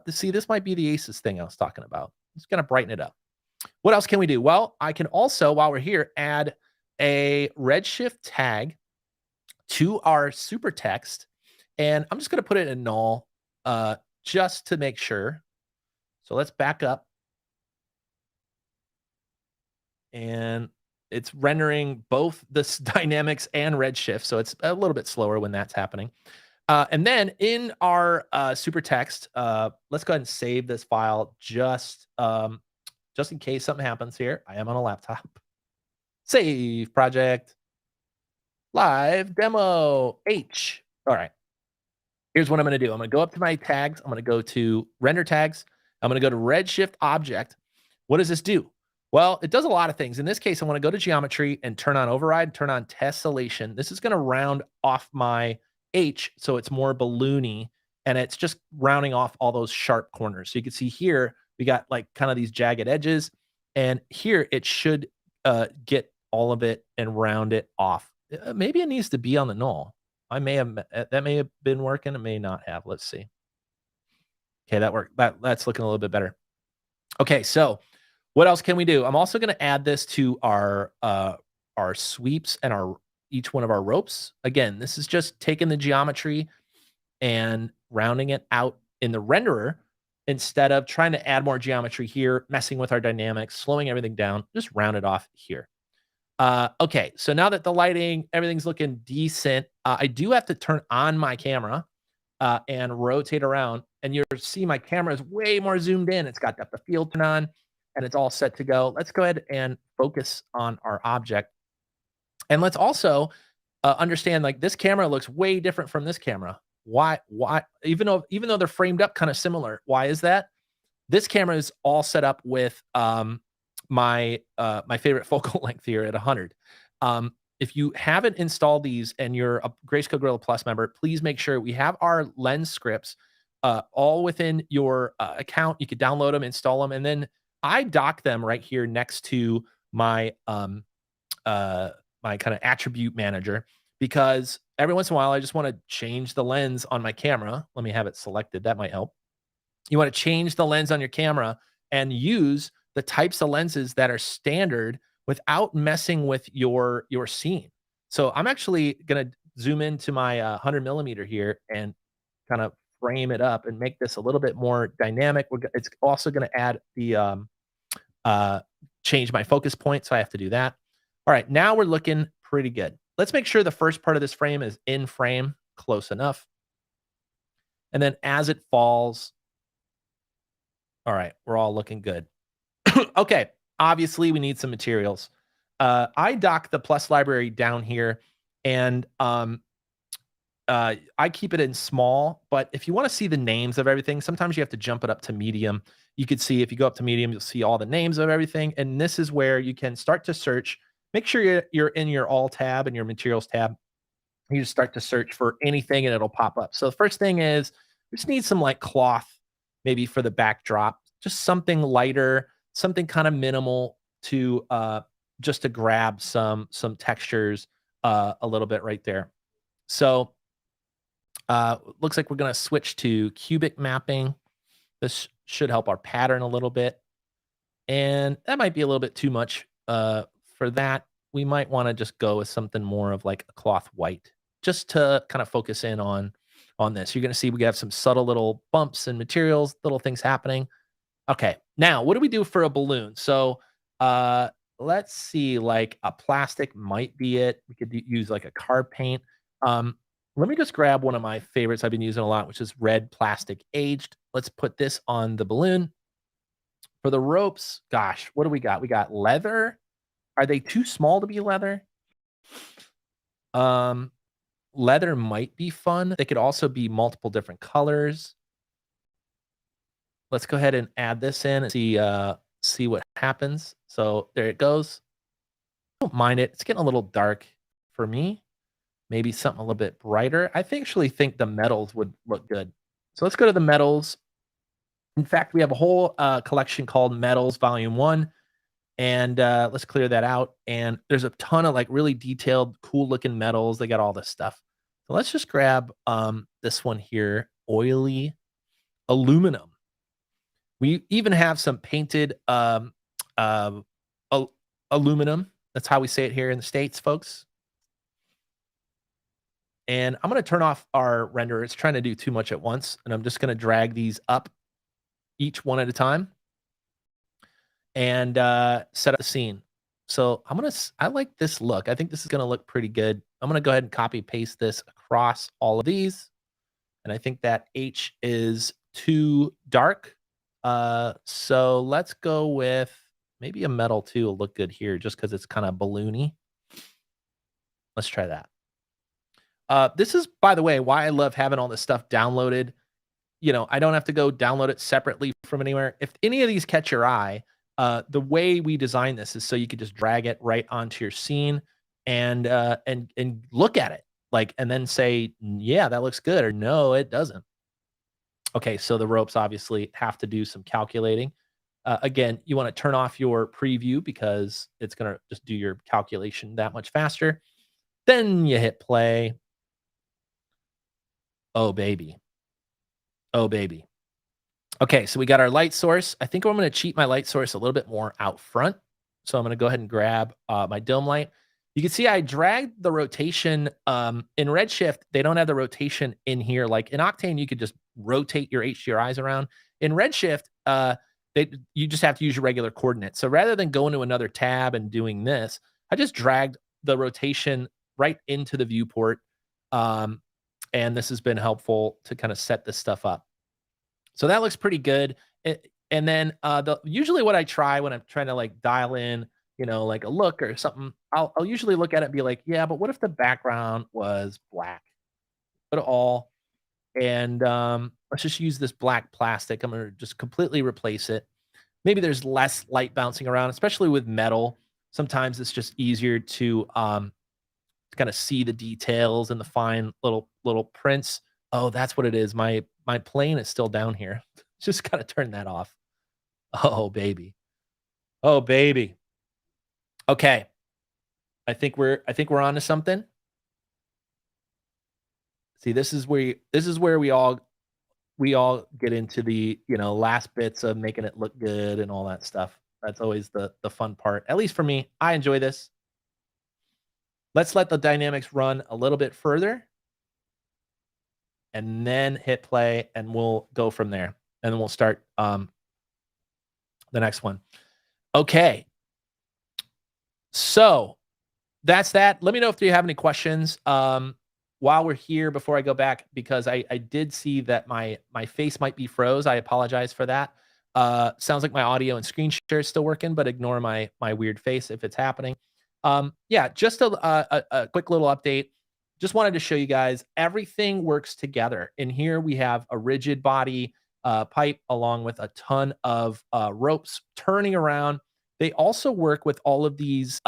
See, this might be the Aces thing I was talking about. It's going to brighten it up. What else can we do? Well, I can also, while we're here, add a Redshift tag to our super text. And I'm just going to put it in null just to make sure. So let's back up. And it's rendering both this dynamics and Redshift. So it's a little bit slower when that's happening. And then in our super text, let's go ahead and save this file just in case something happens here. I am on a laptop. Save project. Live demo H. All right. Here's what I'm going to do. I'm going to go up to my tags. I'm going to go to render tags. I'm going to go to Redshift object. What does this do? Well, it does a lot of things. In this case, I want to go to geometry and turn on override, turn on tessellation. This is going to round off my H so it's more balloony, and it's just rounding off all those sharp corners. So you can see here, we got like kind of these jagged edges, and here it should get all of it and round it off. Maybe it needs to be on the null. That may have been working. It may not have. Let's see. Okay, that worked. That's looking a little bit better. Okay, so what else can we do? I'm also going to add this to our sweeps and our each one of our ropes. Again, this is just taking the geometry and rounding it out in the renderer instead of trying to add more geometry here, messing with our dynamics, slowing everything down, just round it off here. Okay, so now that the lighting, everything's looking decent, I do have to turn on my camera and rotate around. And you'll see my camera is way more zoomed in. It's got depth of field turned on and it's all set to go. Let's go ahead and focus on our object. And let's also understand like this camera looks way different from this camera. Why? Even though they're framed up kind of similar, why is that? This camera is all set up with my favorite focal length here at 100. If you haven't installed these and you're a Greyscalegorilla Plus member, please make sure we have our lens scripts all within your account. You could download them, install them, and then I dock them right here next to my my kind of attribute manager because every once in a while I just want to change the lens on my camera. Let me have it selected. That might help. You want to change the lens on your camera and use the types of lenses that are standard without messing with your scene. So I'm actually going to zoom into my 100 millimeter here and kind of frame it up and make this a little bit more dynamic. It's also going to add the change my focus point. So I have to do that. All right, now we're looking pretty good. Let's make sure the first part of this frame is in frame, close enough. And then as it falls, all right, we're all looking good. Okay, obviously we need some materials. I dock the Plus library down here, and I keep it in small, but if you want to see the names of everything, sometimes you have to jump it up to medium. You could see if you go up to medium, you'll see all the names of everything. And this is where you can start to search. Make sure you're in your all tab and your materials tab. You just start to search for anything and it'll pop up. So the first thing is we just need some like cloth, maybe for the backdrop, just something lighter, something kind of minimal to just to grab some textures a little bit right there. So looks like we're going to switch to cubic mapping. This should help our pattern a little bit. And that might be a little bit too much for that. We might want to just go with something more of like a cloth white, just to kind of focus in on this. You're going to see we have some subtle little bumps and materials, little things happening. Okay, now what do we do for a balloon? So let's see, like a plastic might be it. We could use like a car paint. Let me just grab one of my favorites I've been using a lot, which is red plastic aged. Let's put this on the balloon. For the ropes, gosh, what do we got? We got leather. Are they too small to be leather? Leather might be fun. They could also be multiple different colors. Let's go ahead and add this in and see what happens. So there it goes. Don't mind it. It's getting a little dark for me. Maybe something a little bit brighter. I actually think the metals would look good. So let's go to the metals. In fact, we have a whole collection called Metals Volume 1. And let's clear that out. And there's a ton of like really detailed, cool looking metals. They got all this stuff. So let's just grab this one here, oily aluminum. We even have some painted aluminum. That's how we say it here in the States, folks. And I'm going to turn off our render. It's trying to do too much at once. And I'm just going to drag these up each one at a time and set up the scene. So I like this look. I think this is going to look pretty good. I'm going to go ahead and copy paste this across all of these. And I think that H is too dark. So let's go with maybe a metal too will look good here just because it's kind of balloony. Let's try that. This is, by the way, why I love having all this stuff downloaded. You know, I don't have to go download it separately from anywhere. If any of these catch your eye, the way we design this is so you could just drag it right onto your scene and look at it, like, and then say, yeah, that looks good, or no, it doesn't. Okay, so the ropes obviously have to do some calculating. Again, you want to turn off your preview because it's going to just do your calculation that much faster. Then you hit play. Oh, baby. Oh, baby. Okay, so we got our light source. I think I'm going to cheat my light source a little bit more out front. So I'm going to go ahead and grab my dome light. You can see I dragged the rotation. In Redshift, they don't have the rotation in here. Like in Octane, you could just rotate your HDRIs around. In Redshift, you just have to use your regular coordinates. So rather than going to another tab and doing this, I just dragged the rotation right into the viewport. And this has been helpful to kind of set this stuff up. So that looks pretty good. And then usually what I try when I'm trying to like dial in, like a look or something, I'll usually look at it and be like, yeah, but what if the background was black? Put it all, and let's just use this black plastic. I'm gonna just completely replace it. Maybe there's less light bouncing around, especially with metal. Sometimes it's just easier to kind of see the details and the fine little prints. Oh, that's what it is. My plane is still down here. Just gotta turn that off. Oh, baby. Oh, baby. Okay. I think we're on to something. See, this is where we all get into the, last bits of making it look good and all that stuff. That's always the fun part. At least for me, I enjoy this. Let's let the dynamics run a little bit further and then hit play, and we'll go from there. And then we'll start the next one. Okay. So that's that. Let me know if you have any questions while we're here before I go back, because I did see that my face might be froze. I apologize for that. Sounds like my audio and screen share is still working, but ignore my weird face if it's happening. Yeah, just a quick little update. Just wanted to show you guys everything works together. In here we have a rigid body pipe along with a ton of ropes turning around. They also work with all of these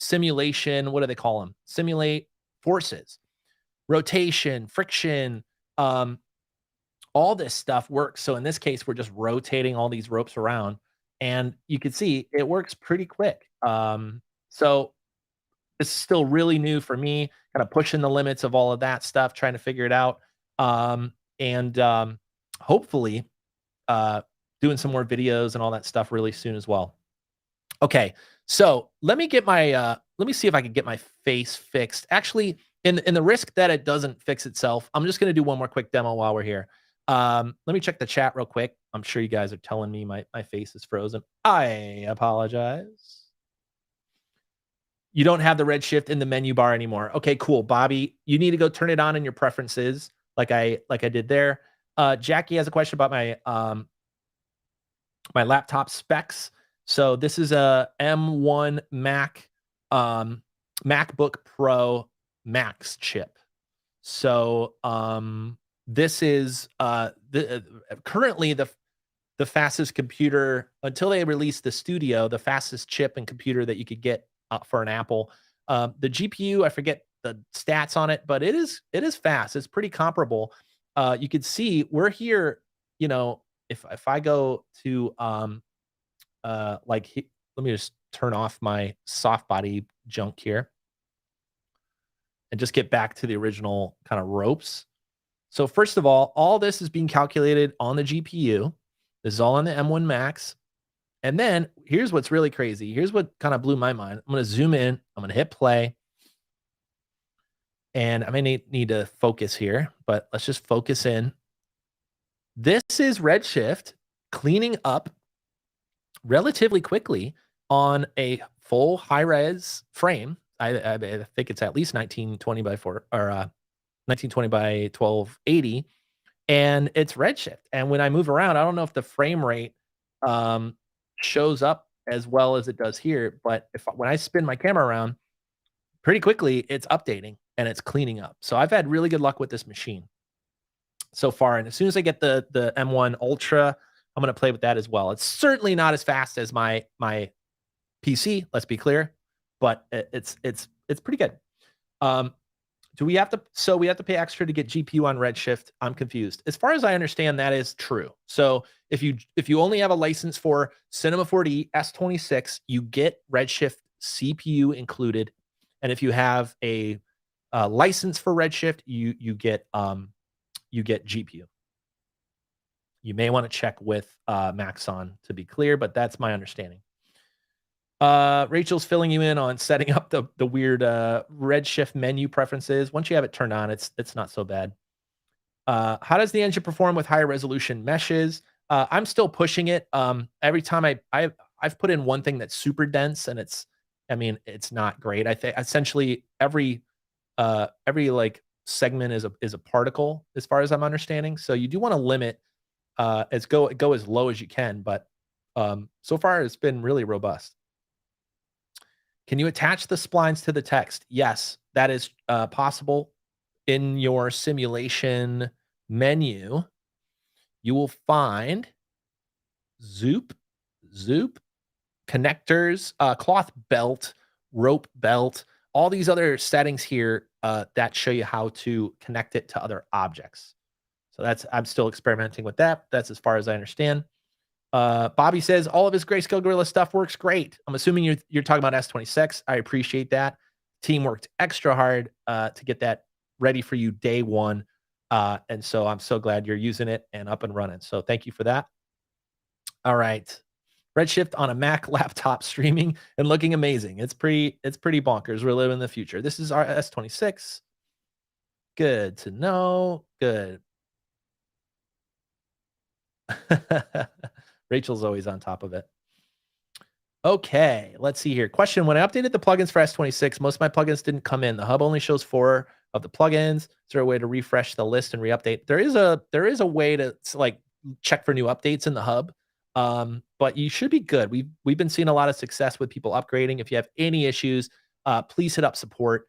simulation, what do they call them? Simulate forces, rotation, friction, all this stuff works. So in this case, we're just rotating all these ropes around, and you can see it works pretty quick. So it's still really new for me, kind of pushing the limits of all of that stuff, trying to figure it out. And hopefully doing some more videos and all that stuff really soon as well. Okay, so let me get my let me see if I can get my face fixed. Actually, in the risk that it doesn't fix itself, I'm just gonna do one more quick demo while we're here. Let me check the chat real quick. I'm sure you guys are telling me my face is frozen. I apologize. You don't have the Redshift in the menu bar anymore. Okay, cool, Bobby. You need to go turn it on in your preferences, like I did there. Jackie has a question about my my laptop specs. So this is a M1 Mac, MacBook Pro Max chip. So this is currently the fastest computer until they released the Studio, the fastest chip and computer that you could get for an Apple. The GPU, I forget the stats on it, but it is fast. It's pretty comparable. You could see we're here. If I go to let me just turn off my soft body junk here and just get back to the original kind of ropes. So first of all this is being calculated on the GPU. This is all on the M1 Max. And then here's what's really crazy. Here's what kind of blew my mind. I'm going to zoom in. I'm going to hit play. And I may need to focus here, but let's just focus in. This is Redshift cleaning up relatively quickly on a full high-res frame. I think it's at least 1920 by 4 or 1920 by 1280, and it's Redshift. And when I move around, I don't know if the frame rate shows up as well as it does here, but when I spin my camera around, pretty quickly it's updating and it's cleaning up. So I've had really good luck with this machine so far. And as soon as I get the M1 Ultra, I'm going to play with that as well. It's certainly not as fast as my PC, let's be clear, but it's pretty good. Do we have to pay extra to get GPU on Redshift? I'm confused. As far as I understand, that is true. So if you only have a license for Cinema 4D S26, you get Redshift CPU included, and if you have a license for Redshift, you get GPU. You may want to check with Maxon to be clear, but that's my understanding. Rachel's filling you in on setting up the weird Redshift menu preferences. Once you have it turned on, it's not so bad. How does the engine perform with higher resolution meshes? I'm still pushing it. Every time I've put in one thing that's super dense, and it's not great. I think essentially every like segment is a particle as far as I'm understanding. So you do want to limit go as low as you can, but so far it's been really robust. Can you attach the splines to the text? Yes, that is possible. In your simulation menu, you will find zoop, connectors, cloth belt, rope belt, all these other settings here that show you how to connect it to other objects. So I'm still experimenting with that. That's as far as I understand. Bobby says all of his Greyscalegorilla stuff works great. I'm assuming you're talking about S26. I appreciate that. Team worked extra hard to get that ready for you day one. And so I'm so glad you're using it and up and running. So thank you for that. All right. Redshift on a Mac laptop streaming and looking amazing. It's pretty bonkers. We're living the future. This is our S26. Good to know. Good. Rachel's always on top of it. Okay, let's see here. Question: when I updated the plugins for S26, most of my plugins didn't come in. The hub only shows 4 of the plugins. Is there a way to refresh the list and re-update? There is a way to like check for new updates in the hub, but you should be good. We've been seeing a lot of success with people upgrading. If you have any issues, please hit up support.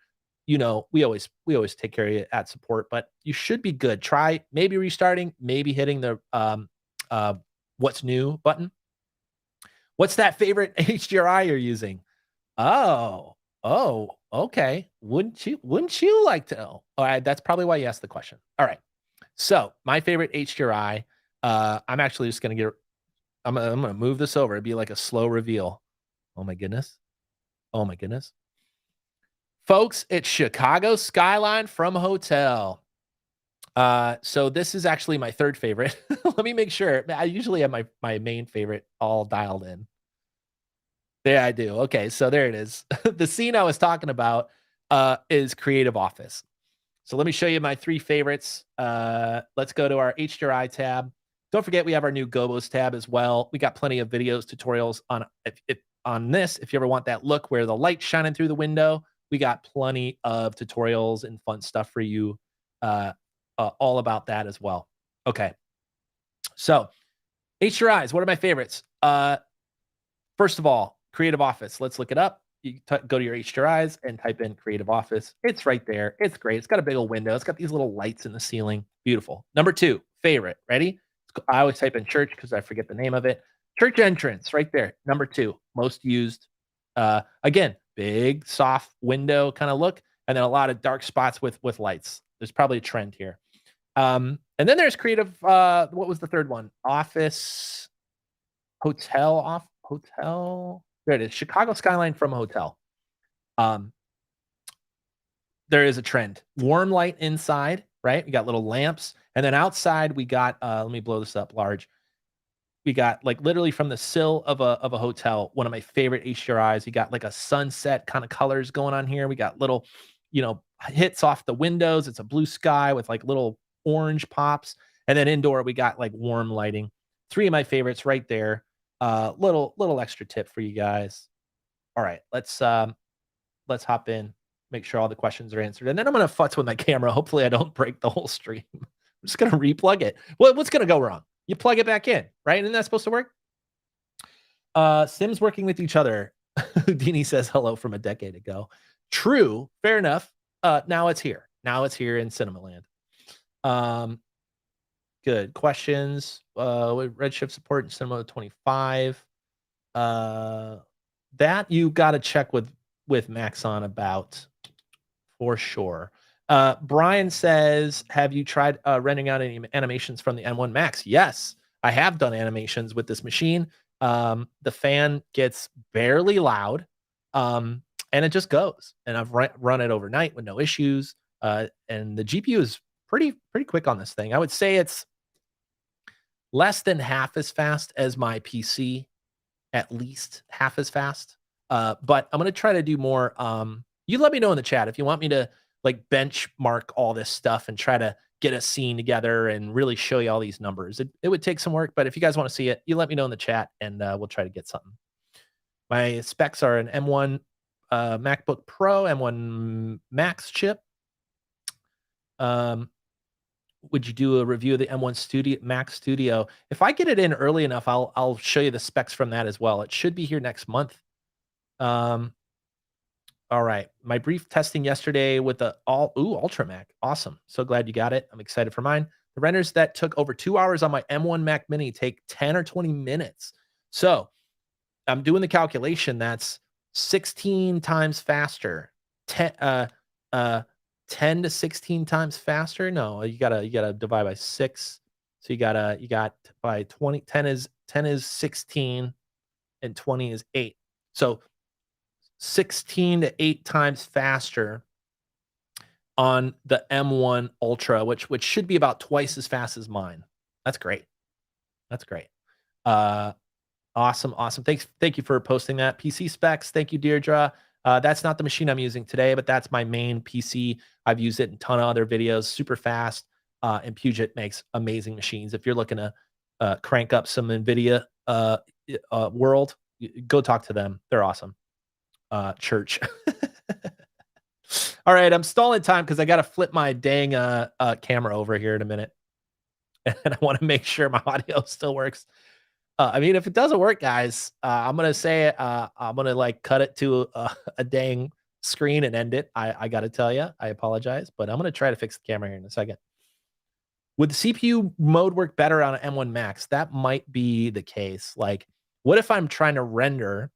You know, we always take care of you at support, but you should be good. Try maybe restarting, maybe hitting the what's new button. What's that favorite HDRI you're using? Oh, okay. Wouldn't you like to know? All right, that's probably why you asked the question. All right. So my favorite HDRI, I'm actually just gonna I'm gonna move this over. It'd be like a slow reveal. Oh my goodness. Oh my goodness. Folks, it's Chicago Skyline from Hotel. So this is actually my third favorite. Let me make sure. I usually have my main favorite all dialed in. Yeah, I do. Okay, so there it is. The scene I was talking about is Creative Office. So let me show you my 3 favorites. Let's go to our HDRI tab. Don't forget we have our new Gobos tab as well. We got plenty of videos, tutorials on on this. If you ever want that look where the light's shining through the window, we got plenty of tutorials and fun stuff for you all about that as well. Okay. So HDRIs, what are my favorites? First of all, Creative Office. Let's look it up. You go to your HDRIs and type in Creative Office. It's right there. It's great. It's got a big old window. It's got these little lights in the ceiling. Beautiful. Number 2, favorite. Ready? I always type in church because I forget the name of it. Church entrance, right there. Number 2, most used. Again, big, soft window kind of look, and then a lot of dark spots with lights. There's probably a trend here. And then there's creative. What was the third one? Office, hotel, hotel. There it is. Chicago Skyline from a hotel. There is a trend. Warm light inside, right? We got little lamps. And then outside, we got, let me blow this up large. We got like literally from the sill of a hotel, one of my favorite HDRIs. We got like a sunset kind of colors going on here. We got little, hits off the windows. It's a blue sky with like little orange pops. And then indoor, we got like warm lighting. 3 of my favorites right there. Little extra tip for you guys. All right, let's hop in, make sure all the questions are answered, and then I'm gonna futz with my camera. Hopefully, I don't break the whole stream. I'm just gonna replug it. What's gonna go wrong? You plug it back in, right? Isn't that supposed to work? Sims working with each other. Houdini says hello from a decade ago. True, fair enough. Now it's here. Now it's here in Cinemaland. Good questions. Redshift support in Cinema 25. That you got to check with Maxon about for sure. Brian says, have you tried rendering out any animations from the M1 Max? Yes, I have done animations with this machine. The fan gets barely loud, and it just goes. And I've run it overnight with no issues. And the GPU is pretty quick on this thing. I would say it's less than half as fast as my PC, at least half as fast. But I'm gonna try to do more. You let me know in the chat if you want me to like benchmark all this stuff and try to get a scene together and really show you all these numbers. It would take some work, but if you guys want to see it, you let me know in the chat and we'll try to get something. My specs are an M1 MacBook Pro, M1 Max chip. Would you do a review of the M1 Studio Max Studio? If I get it in early enough, I'll show you the specs from that as well. It should be here next month. All right. My brief testing yesterday with the Ultra Mac. Awesome. So glad you got it. I'm excited for mine. The renders that took over 2 hours on my M1 Mac Mini take 10 or 20 minutes. So I'm doing the calculation. That's 16 times faster. 10 to 16 times faster. No, you gotta divide by 6. So you got by 20. 10 is 16 and 20 is 8. So 16 to 8 times faster on the M1 Ultra, which should be about twice as fast as mine. That's great. That's great. Awesome. Thank you for posting that. PC specs. Thank you, Deirdre. That's not the machine I'm using today, but that's my main PC. I've used it in a ton of other videos, super fast. And Puget makes amazing machines. If you're looking to crank up some NVIDIA world, go talk to them. They're awesome. Church. All right, I'm stalling time because I got to flip my dang camera over here in a minute. And I want to make sure my audio still works. I mean, if it doesn't work, guys, I'm going to say I'm going to like cut it to a dang screen and end it. I got to tell you, I apologize, but I'm going to try to fix the camera here in a second. Would the CPU mode work better on an M1 Max? That might be the case. Like, what if I'm trying to render?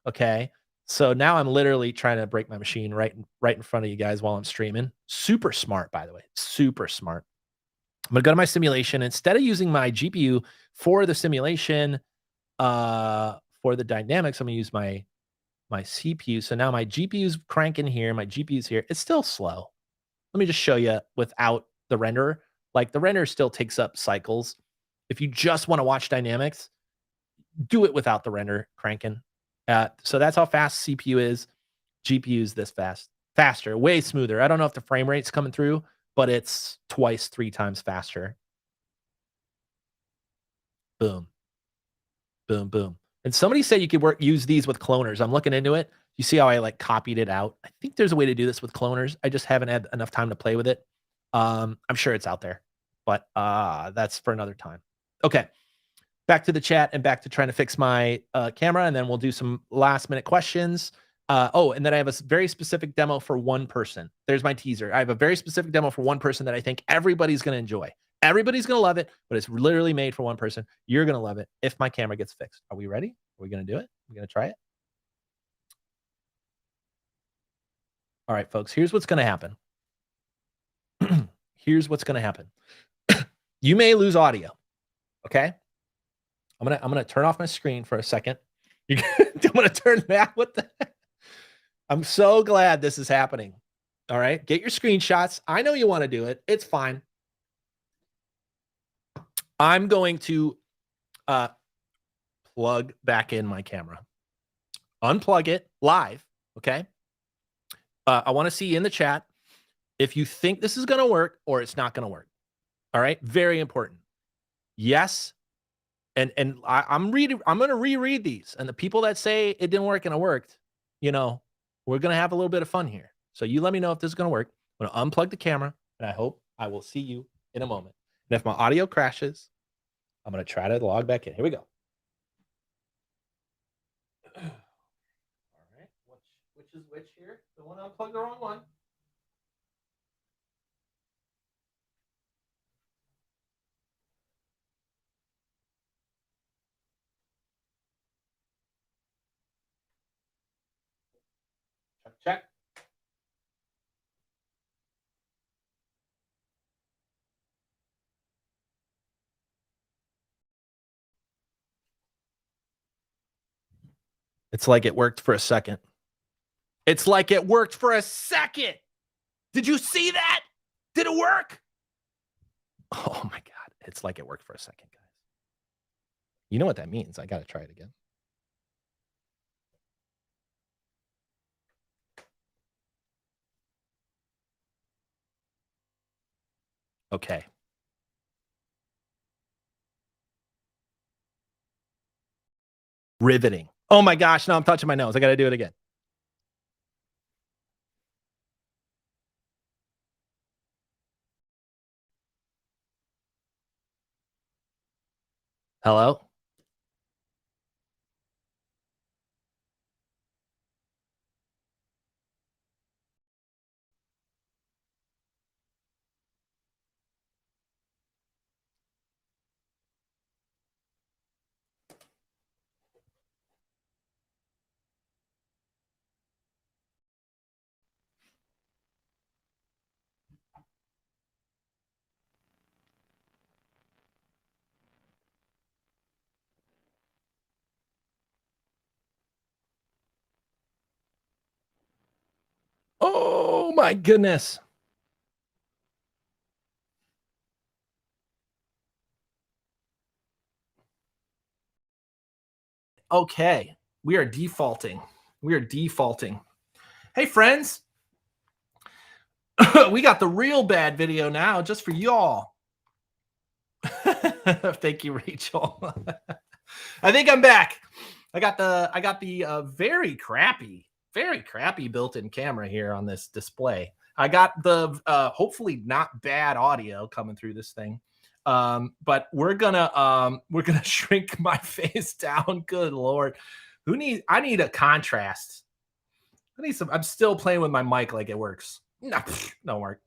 Okay. So now I'm literally trying to break my machine right in front of you guys while I'm streaming. Super smart, by the way. Super smart. I'm going to go to my simulation. Instead of using my GPU for the simulation, for the dynamics, I'm going to use my CPU. So now my GPU's cranking here. My GPU's here. It's still slow. Let me just show you without the renderer. Like the renderer still takes up cycles. If you just want to watch dynamics, do it without the render cranking. So that's how fast CPU is. GPU is this faster, way smoother. I don't know if the frame rate's coming through, but it's 3 times faster. Boom. Boom, boom. And somebody said you could use these with cloners. I'm looking into it. You see how I like copied it out? I think there's a way to do this with cloners. I just haven't had enough time to play with it. I'm sure it's out there, but that's for another time. Okay. Back to the chat and back to trying to fix my camera, and then we'll do some last minute questions. And then I have a very specific demo for one person. There's my teaser. I have a very specific demo for one person that I think everybody's going to enjoy. Everybody's going to love it, but it's literally made for one person. You're going to love it if my camera gets fixed. Are we ready? Are we going to do it? We're going to try it. All right, folks, here's what's going to happen. Here's what's going to happen. You may lose audio. Okay. I'm gonna turn off my screen for a second. I'm gonna turn that. What the heck? I'm so glad this is happening. All right, get your screenshots. I know you want to do it. It's fine. I'm going to plug back in my camera. Unplug it live. Okay. I want to see in the chat if you think this is going to work or it's not going to work. All right. Very important. Yes. And I'm going to reread these, and the people that say it didn't work and it worked, we're going to have a little bit of fun here. So you let me know if this is going to work. I'm going to unplug the camera, and I hope I will see you in a moment. And if my audio crashes, I'm going to try to log back in. Here we go. All right. Which is which here? Don't want to unplug the wrong one. Check. It's like it worked for a second. It's like it worked for a second. Did you see that? Did it work? Oh my God. It's like it worked for a second, guys. You know what that means. I got to try it again. Okay. Riveting. Oh my gosh, now I'm touching my nose. I got to do it again. Hello? Oh my goodness. Okay. We are defaulting. We are defaulting. Hey, friends. We got the real bad video now just for y'all. Thank you, Rachel. I think I'm back. I got the very crappy built-in camera here on this display. I got the hopefully not bad audio coming through this thing. But we're gonna shrink my face down. Good Lord. I need a contrast. I'm still playing with my mic like it works. No, don't work.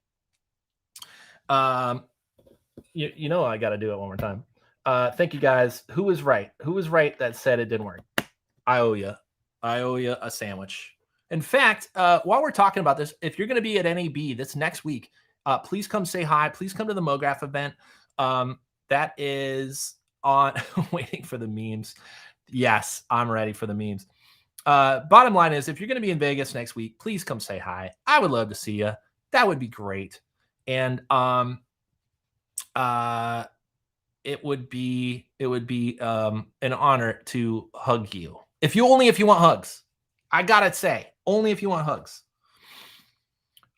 You know I got to do it one more time. Thank you guys. Who was right? Who was right that said it didn't work? I owe you a sandwich. In fact, while we're talking about this, if you're going to be at NAB this next week, please come say hi. Please come to the MoGraph event. That is on waiting for the memes. Yes, I'm ready for the memes. Bottom line is, if you're going to be in Vegas next week, please come say hi. I would love to see you. That would be great. And it would be an honor to hug you. If you want hugs. I gotta say, only if you want hugs.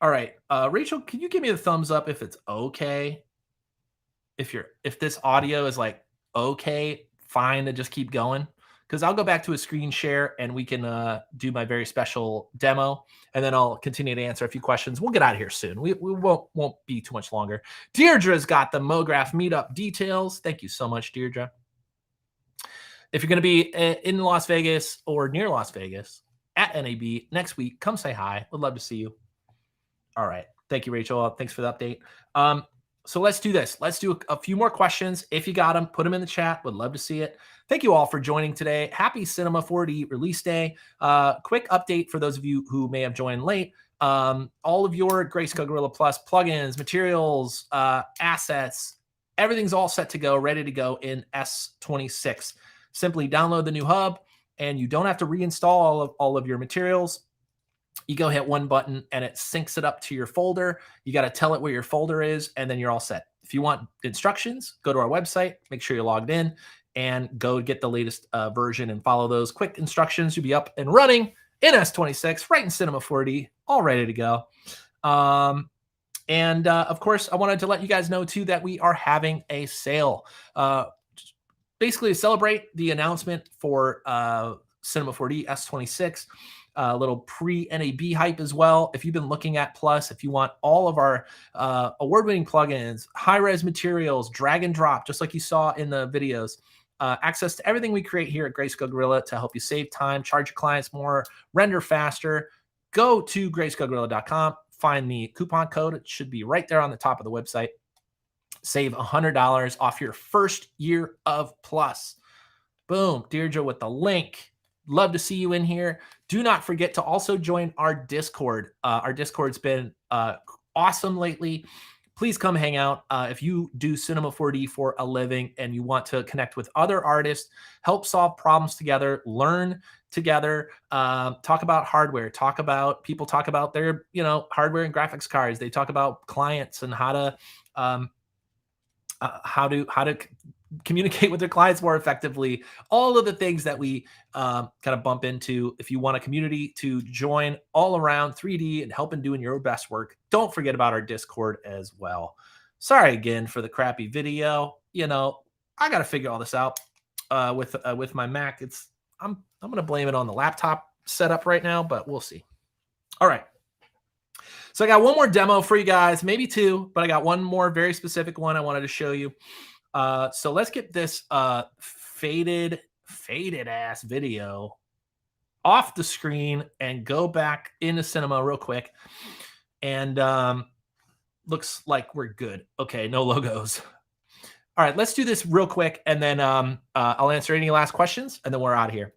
All right, Rachel, can you give me a thumbs up if it's okay? If this audio is like okay, fine to just keep going, because I'll go back to a screen share and we can do my very special demo, and then I'll continue to answer a few questions. We'll get out of here soon. We won't be too much longer. Deirdre's got the MoGraph meetup details. Thank you so much, Deirdre. If you're going to be in Las Vegas or near Las Vegas at NAB next week, come say hi. Would love to see you. All right. Thank you, Rachel. Thanks for the update. So let's do this. Let's do a few more questions. If you got them, put them in the chat. Would love to see it. Thank you all for joining today. Happy Cinema 4D release day. Quick update for those of you who may have joined late. All of your Greyscalegorilla Plus plugins, materials, assets, everything's all set to go, ready to go in S26. Simply download the new hub, and you don't have to reinstall all of your materials. You go hit one button and it syncs it up to your folder. You got to tell it where your folder is, and then you're all set. If you want instructions, go to our website, make sure you're logged in, and go get the latest version and follow those quick instructions. You'll be up and running in S26, right in Cinema 4D, all ready to go. Of course, I wanted to let you guys know too that we are having a sale. Basically to celebrate the announcement for Cinema 4D S26. A little pre-NAB hype as well. If you've been looking at Plus, if you want all of our award-winning plugins, high-res materials, drag and drop, just like you saw in the videos, access to everything we create here at Greyscalegorilla to help you save time, charge your clients more, render faster, go to greyscalegorilla.com, find the coupon code. It should be right there on the top of the website. Save $100 off your first year of Plus. Boom, Deirdre with the link. Love to see you in here. Do not forget to also join our Discord. Our Discord's been awesome lately. Please come hang out. If you do Cinema 4D for a living and you want to connect with other artists, help solve problems together, learn together, talk about hardware, people talk about their, hardware and graphics cards. They talk about clients and how to communicate with their clients more effectively. All of the things that we kind of bump into. If you want a community to join all around 3D and help in doing your best work, don't forget about our Discord as well. Sorry again for the crappy video. You know, I got to figure all this out with my Mac. I'm going to blame it on the laptop setup right now, but we'll see. All right. So I got one more demo for you guys, maybe two, but I got one more very specific one I wanted to show you. So let's get this faded ass video off the screen and go back into cinema real quick. And looks like we're good. Okay, no logos. All right, let's do this real quick, and then I'll answer any last questions, and then we're out of here.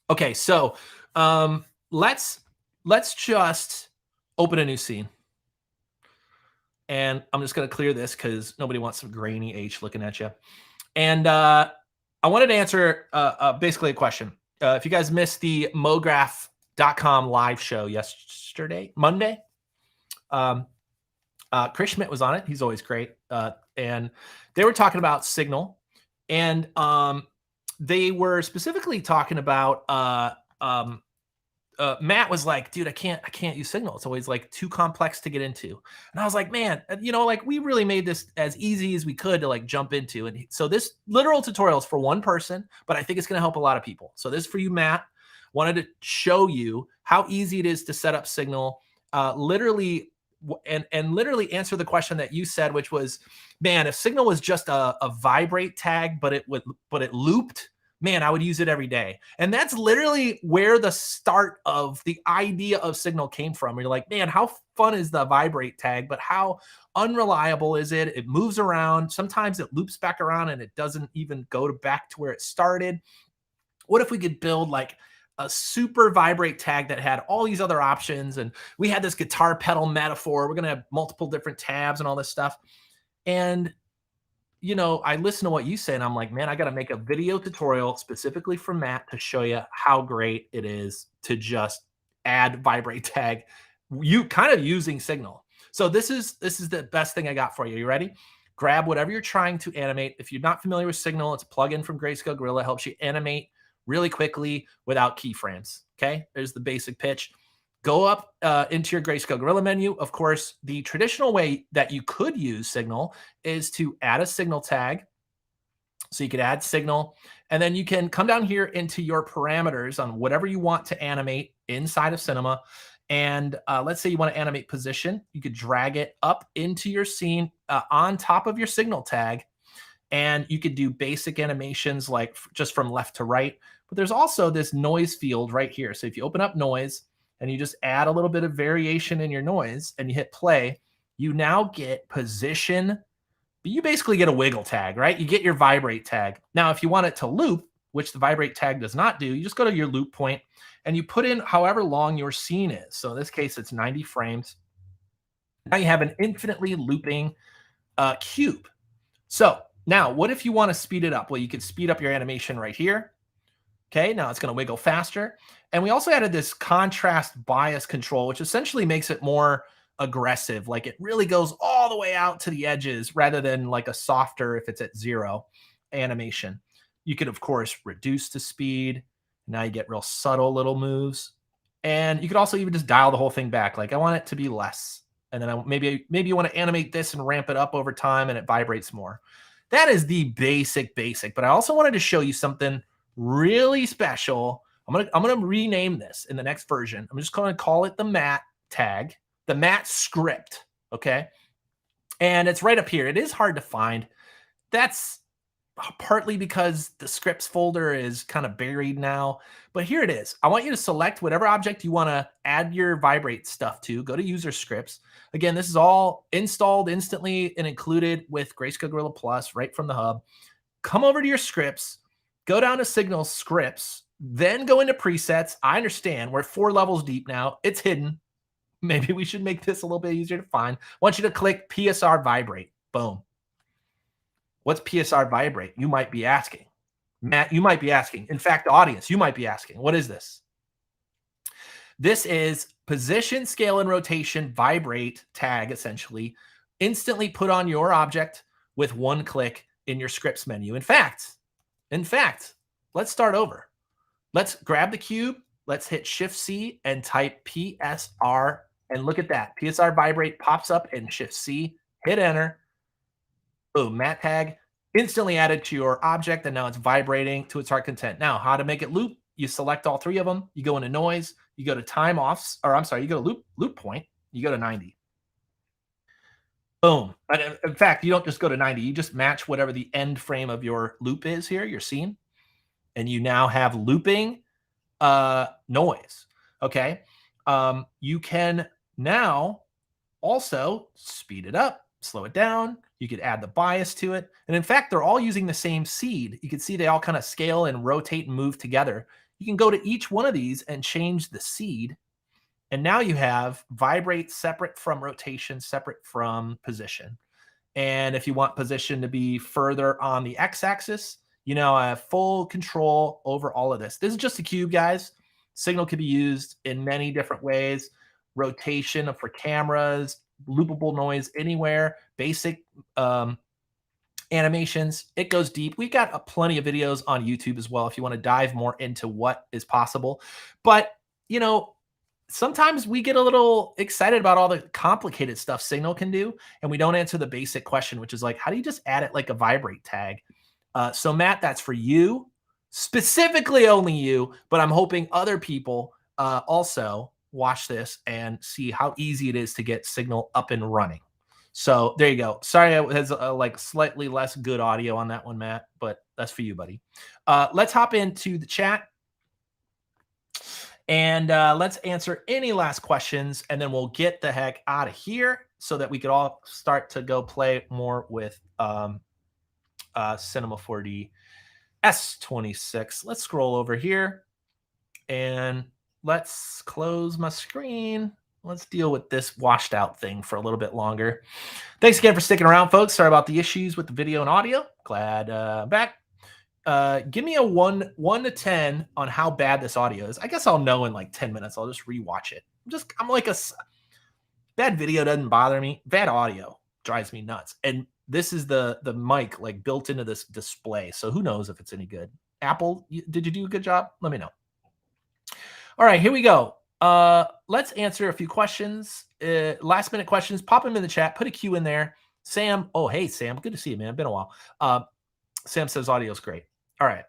Okay, so let's just open a new scene. And I'm just going to clear this because nobody wants some grainy H looking at you. And I wanted to answer basically a question. If you guys missed the MoGraph.com live show yesterday, Monday, Chris Schmidt was on it. He's always great. And they were talking about signal. And they were specifically talking about Matt was like, dude, I can't use signal. It's always like too complex to get into. And I was like, man, you know, like we really made this as easy as we could to like jump into. And so this literal tutorial is for one person, but I think it's going to help a lot of people. So this is for you, Matt. Wanted to show you how easy it is to set up signal, literally answer the question that you said, which was, man, if signal was just a vibrate tag, but it looped, man, I would use it every day. And that's literally where the start of the idea of signal came from. You're like, man, how fun is the vibrate tag, but how unreliable is it? It moves around. Sometimes it loops back around and it doesn't even go back to where it started. What if we could build like a super vibrate tag that had all these other options? And we had this guitar pedal metaphor. We're going to have multiple different tabs and all this stuff. And you know, I listen to what you say and I'm like, man, I got to make a video tutorial specifically for Matt to show you how great it is to just add vibrate tag, you kind of using signal. So this is the best thing I got for you. You ready? Grab whatever you're trying to animate. If you're not familiar with signal, it's a plugin from Greyscalegorilla. It helps you animate really quickly without keyframes. Okay, there's the basic pitch. Go up into your Greyscalegorilla menu. Of course, the traditional way that you could use signal is to add a signal tag. So you could add signal, and then you can come down here into your parameters on whatever you want to animate inside of Cinema. And let's say you want to animate position. You could drag it up into your scene on top of your signal tag. And you could do basic animations like just from left to right. But there's also this noise field right here. So if you open up noise, and you just add a little bit of variation in your noise and you hit play, you now get position, but you basically get a wiggle tag, right? You get your vibrate tag. Now, if you want it to loop, which the vibrate tag does not do, you just go to your loop point and you put in however long your scene is. So in this case, it's 90 frames. Now you have an infinitely looping cube. So now what if you want to speed it up? Well, you could speed up your animation right here. Okay, now it's going to wiggle faster. And we also added this contrast bias control, which essentially makes it more aggressive. Like it really goes all the way out to the edges rather than like a softer, if it's at 0 animation. You could, of course, reduce the speed. Now you get real subtle little moves. And you could also even just dial the whole thing back. Like I want it to be less. And then maybe you want to animate this and ramp it up over time and it vibrates more. That is the basic, but I also wanted to show you something really special. I'm gonna rename this in the next version. I'm just going to call it the Matt tag, the Matt script. Okay, and it's right up here. It is hard to find. That's partly because the scripts folder is kind of buried now, but here it is. I want you to select whatever object you want to add your vibrate stuff to. Go to user scripts. Again, this is all installed instantly and included with Greyscalegorilla Plus right from the hub. Come over to your scripts. Go down to Signal Scripts, then go into Presets. I understand we're 4 levels deep now. It's hidden. Maybe we should make this a little bit easier to find. I want you to click PSR Vibrate. Boom. What's PSR Vibrate? You might be asking. Matt, you might be asking. In fact, the audience, you might be asking. What is this? This is position, scale, and rotation vibrate tag, essentially. Instantly put on your object with one click. in your scripts menu. In fact, let's start over. Let's grab the cube. Let's hit Shift C and type PSR. And look at that. PSR vibrate pops up and Shift C, hit enter. Boom, mat tag instantly added to your object. And now it's vibrating to its heart content. Now, how to make it loop? You select all three of them. You go into noise. You go to time offs, or I'm sorry, you go to loop point. You go to 90. Boom. And in fact, you don't just go to 90. You just match whatever the end frame of your loop is here, your scene. And you now have looping noise. Okay. You can now also speed it up, slow it down. You could add the bias to it. And in fact, they're all using the same seed. You can see they all kind of scale and rotate and move together. You can go to each one of these and change the seed. And now you have vibrate separate from rotation, separate from position. And if you want position to be further on the x-axis, you now have full control over all of this. This is just a cube, guys. Signal can be used in many different ways. Rotation for cameras, loopable noise anywhere, basic animations. It goes deep. We've got plenty of videos on YouTube as well if you want to dive more into what is possible. But, you know, sometimes we get a little excited about all the complicated stuff Signal can do, and we don't answer the basic question, which is like, how do you just add it like a vibrate tag? So Matt, that's for you, specifically only you, but I'm hoping other people also watch this and see how easy it is to get Signal up and running. So there you go. Sorry, it has like slightly less good audio on that one, Matt, but that's for you, buddy. Let's hop into the chat. And let's answer any last questions, and then we'll get the heck out of here so that we could all start to go play more with Cinema 4D S26. Let's scroll over here, and let's close my screen. Let's deal with this washed out thing for a little bit longer. Thanks again for sticking around, folks. Sorry about the issues with the video and audio. Glad back. Give me a 1 to 10 on how bad this audio is. I guess I'll know in like 10 minutes. I'll just rewatch it. I'm like bad video doesn't bother me. Bad audio drives me nuts. And this is the mic like built into this display. So who knows if it's any good. Apple, did you do a good job? Let me know. All right, here we go. Let's answer a few questions. Last minute questions. Pop them in the chat. Put a Q in there. Sam. Oh, hey, Sam. Good to see you, man. Been a while. Sam says audio's great. All right.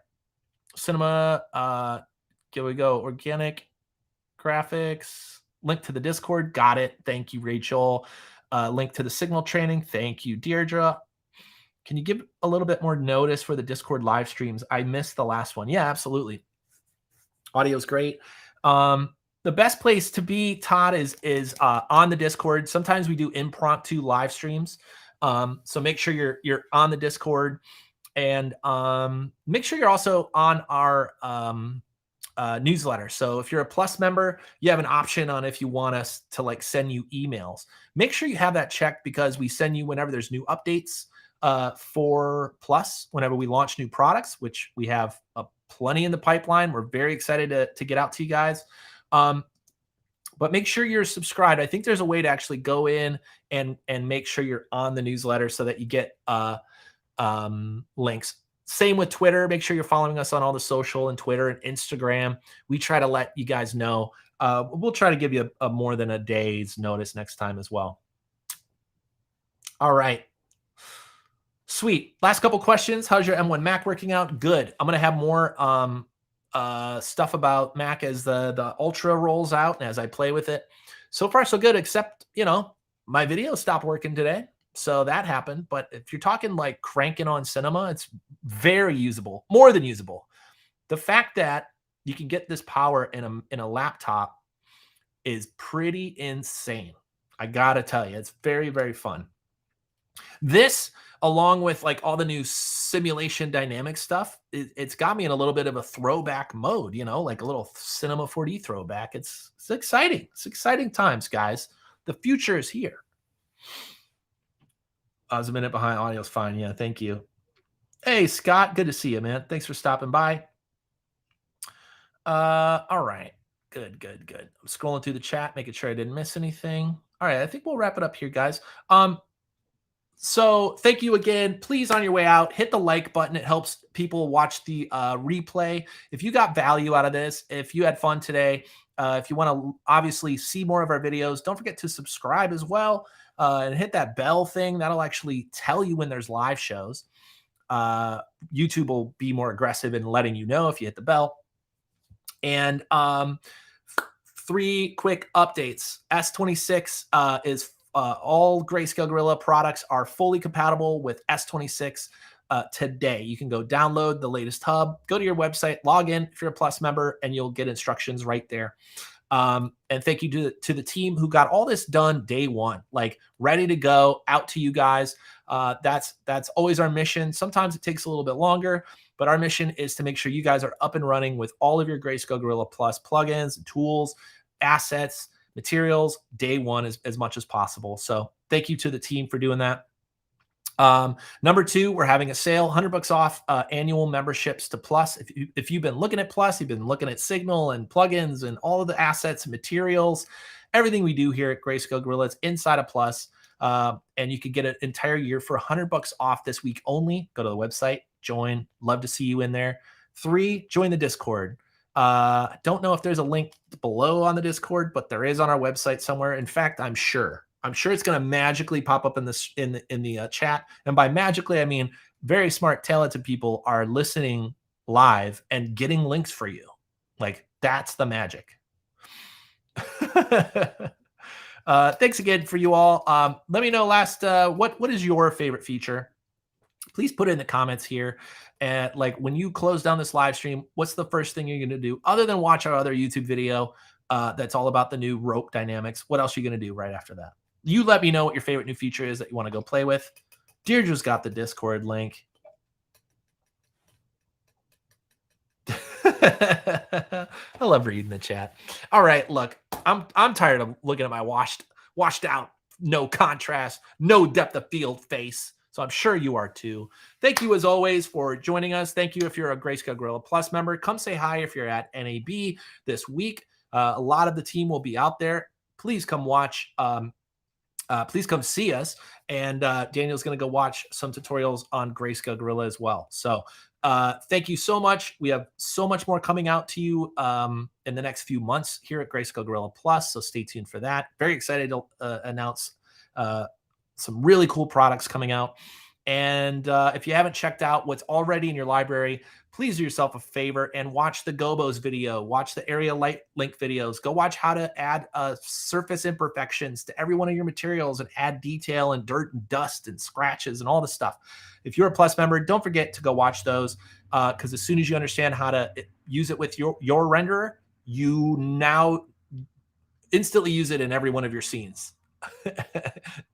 Cinema. Here we go. Organic graphics. Link to the Discord. Got it. Thank you, Rachel. Link to the Signal training. Thank you, Deirdre. Can you give a little bit more notice for the Discord live streams? I missed the last one. Yeah, absolutely. Audio's great. The best place to be, Todd, is on the Discord. Sometimes we do impromptu live streams. So make sure you're on the Discord, and make sure you're also on our newsletter. So if you're a Plus member, you have an option on if you want us to like send you emails. Make sure you have that checked, because we send you whenever there's new updates for Plus, whenever we launch new products, which we have plenty in the pipeline. We're very excited to get out to you guys. But make sure you're subscribed. I think there's a way to actually go in and make sure you're on the newsletter so that you get links. Same with Twitter. Make sure you're following us on all the social and Twitter and Instagram. We try to let you guys know. We'll try to give you a more than a day's notice next time as well. All right. Sweet. Last couple questions. How's your M1 Mac working out? Good. I'm going to have more stuff about Mac as the Ultra rolls out and as I play with it. So far, so good, except, you know, my video stopped working today. So that happened. But if you're talking like cranking on Cinema, it's very usable, more than usable. The fact that you can get this power in a laptop is pretty insane. I got to tell you, it's very, very fun. This, along with like all the new simulation dynamic stuff, it's got me in a little bit of a throwback mode, you know, like a little Cinema 4D throwback. It's exciting. It's exciting times, guys. The future is here. I was a minute behind. Audio's fine. Yeah, thank you. Hey, Scott. Good to see you, man. Thanks for stopping by. All right. Good. I'm scrolling through the chat, making sure I didn't miss anything. All right, I think we'll wrap it up here, guys. So thank you again. Please, on your way out, hit the like button. It helps people watch the replay. If you got value out of this, if you had fun today, if you want to obviously see more of our videos, don't forget to subscribe as well and hit that bell thing. That'll actually tell you when there's live shows. YouTube will be more aggressive in letting you know if you hit the bell. And 3 quick updates. S26 is all Greyscalegorilla products are fully compatible with S26 today. You can go download the latest hub, go to your website, log in if you're a Plus member, and you'll get instructions right there. And thank you to the team who got all this done day one, like ready to go out to you guys. That's always our mission. Sometimes it takes a little bit longer, but our mission is to make sure you guys are up and running with all of your Greyscalegorilla Plus plugins, tools, assets, materials day one as much as possible. So thank you to the team for doing that. Number 2, we're having a sale, $100 off annual memberships to Plus. If you've been looking at Plus, you've been looking at Signal and plugins and all of the assets and materials, everything we do here at Greyscalegorilla is inside of Plus. And you could get an entire year for $100 off this week only. Go to the website, join. Love to see you in there. 3, join the Discord. Don't know if there's a link below on the Discord, but there is on our website somewhere. In fact, I'm sure it's going to magically pop up in the chat. And by magically, I mean very smart, talented people are listening live and getting links for you. Like, that's the magic. Thanks again for you all. Let me know what is your favorite feature? Please put it in the comments here. And like, when you close down this live stream, what's the first thing you're going to do other than watch our other YouTube video that's all about the new rope dynamics? What else are you going to do right after that? You let me know what your favorite new feature is that you want to go play with. Deirdre's got the Discord link. I love reading the chat. All right, look, I'm tired of looking at my washed out, no contrast, no depth of field face. So I'm sure you are too. Thank you as always for joining us. Thank you if you're a Greyscalegorilla Plus member. Come say hi if you're at NAB this week. A lot of the team will be out there. Please come watch. Please come see us. And Daniel's going to go watch some tutorials on Greyscalegorilla as well. So thank you so much. We have so much more coming out to you in the next few months here at Greyscalegorilla Plus. So stay tuned for that. Very excited to announce some really cool products coming out. And if you haven't checked out what's already in your library, please do yourself a favor and watch the Gobos video, watch the area light link videos, go watch how to add surface imperfections to every one of your materials and add detail and dirt and dust and scratches and all this stuff. If you're a Plus member, don't forget to go watch those because as soon as you understand how to use it with your renderer, you now instantly use it in every one of your scenes.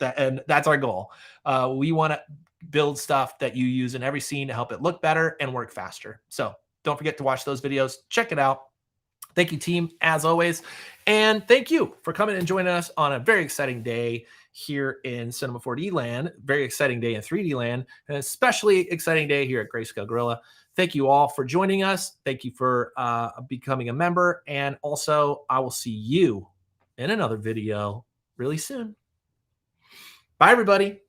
And that's our goal. We want to build stuff that you use in every scene to help it look better and work faster. So don't forget to watch those videos. Check it out. Thank you, team, as always. And thank you for coming and joining us on a very exciting day here in Cinema 4D land, very exciting day in 3D land, and especially exciting day here at Greyscalegorilla. Thank you all for joining us. Thank you for becoming a member. And also, I will see you in another video really soon. Bye, everybody.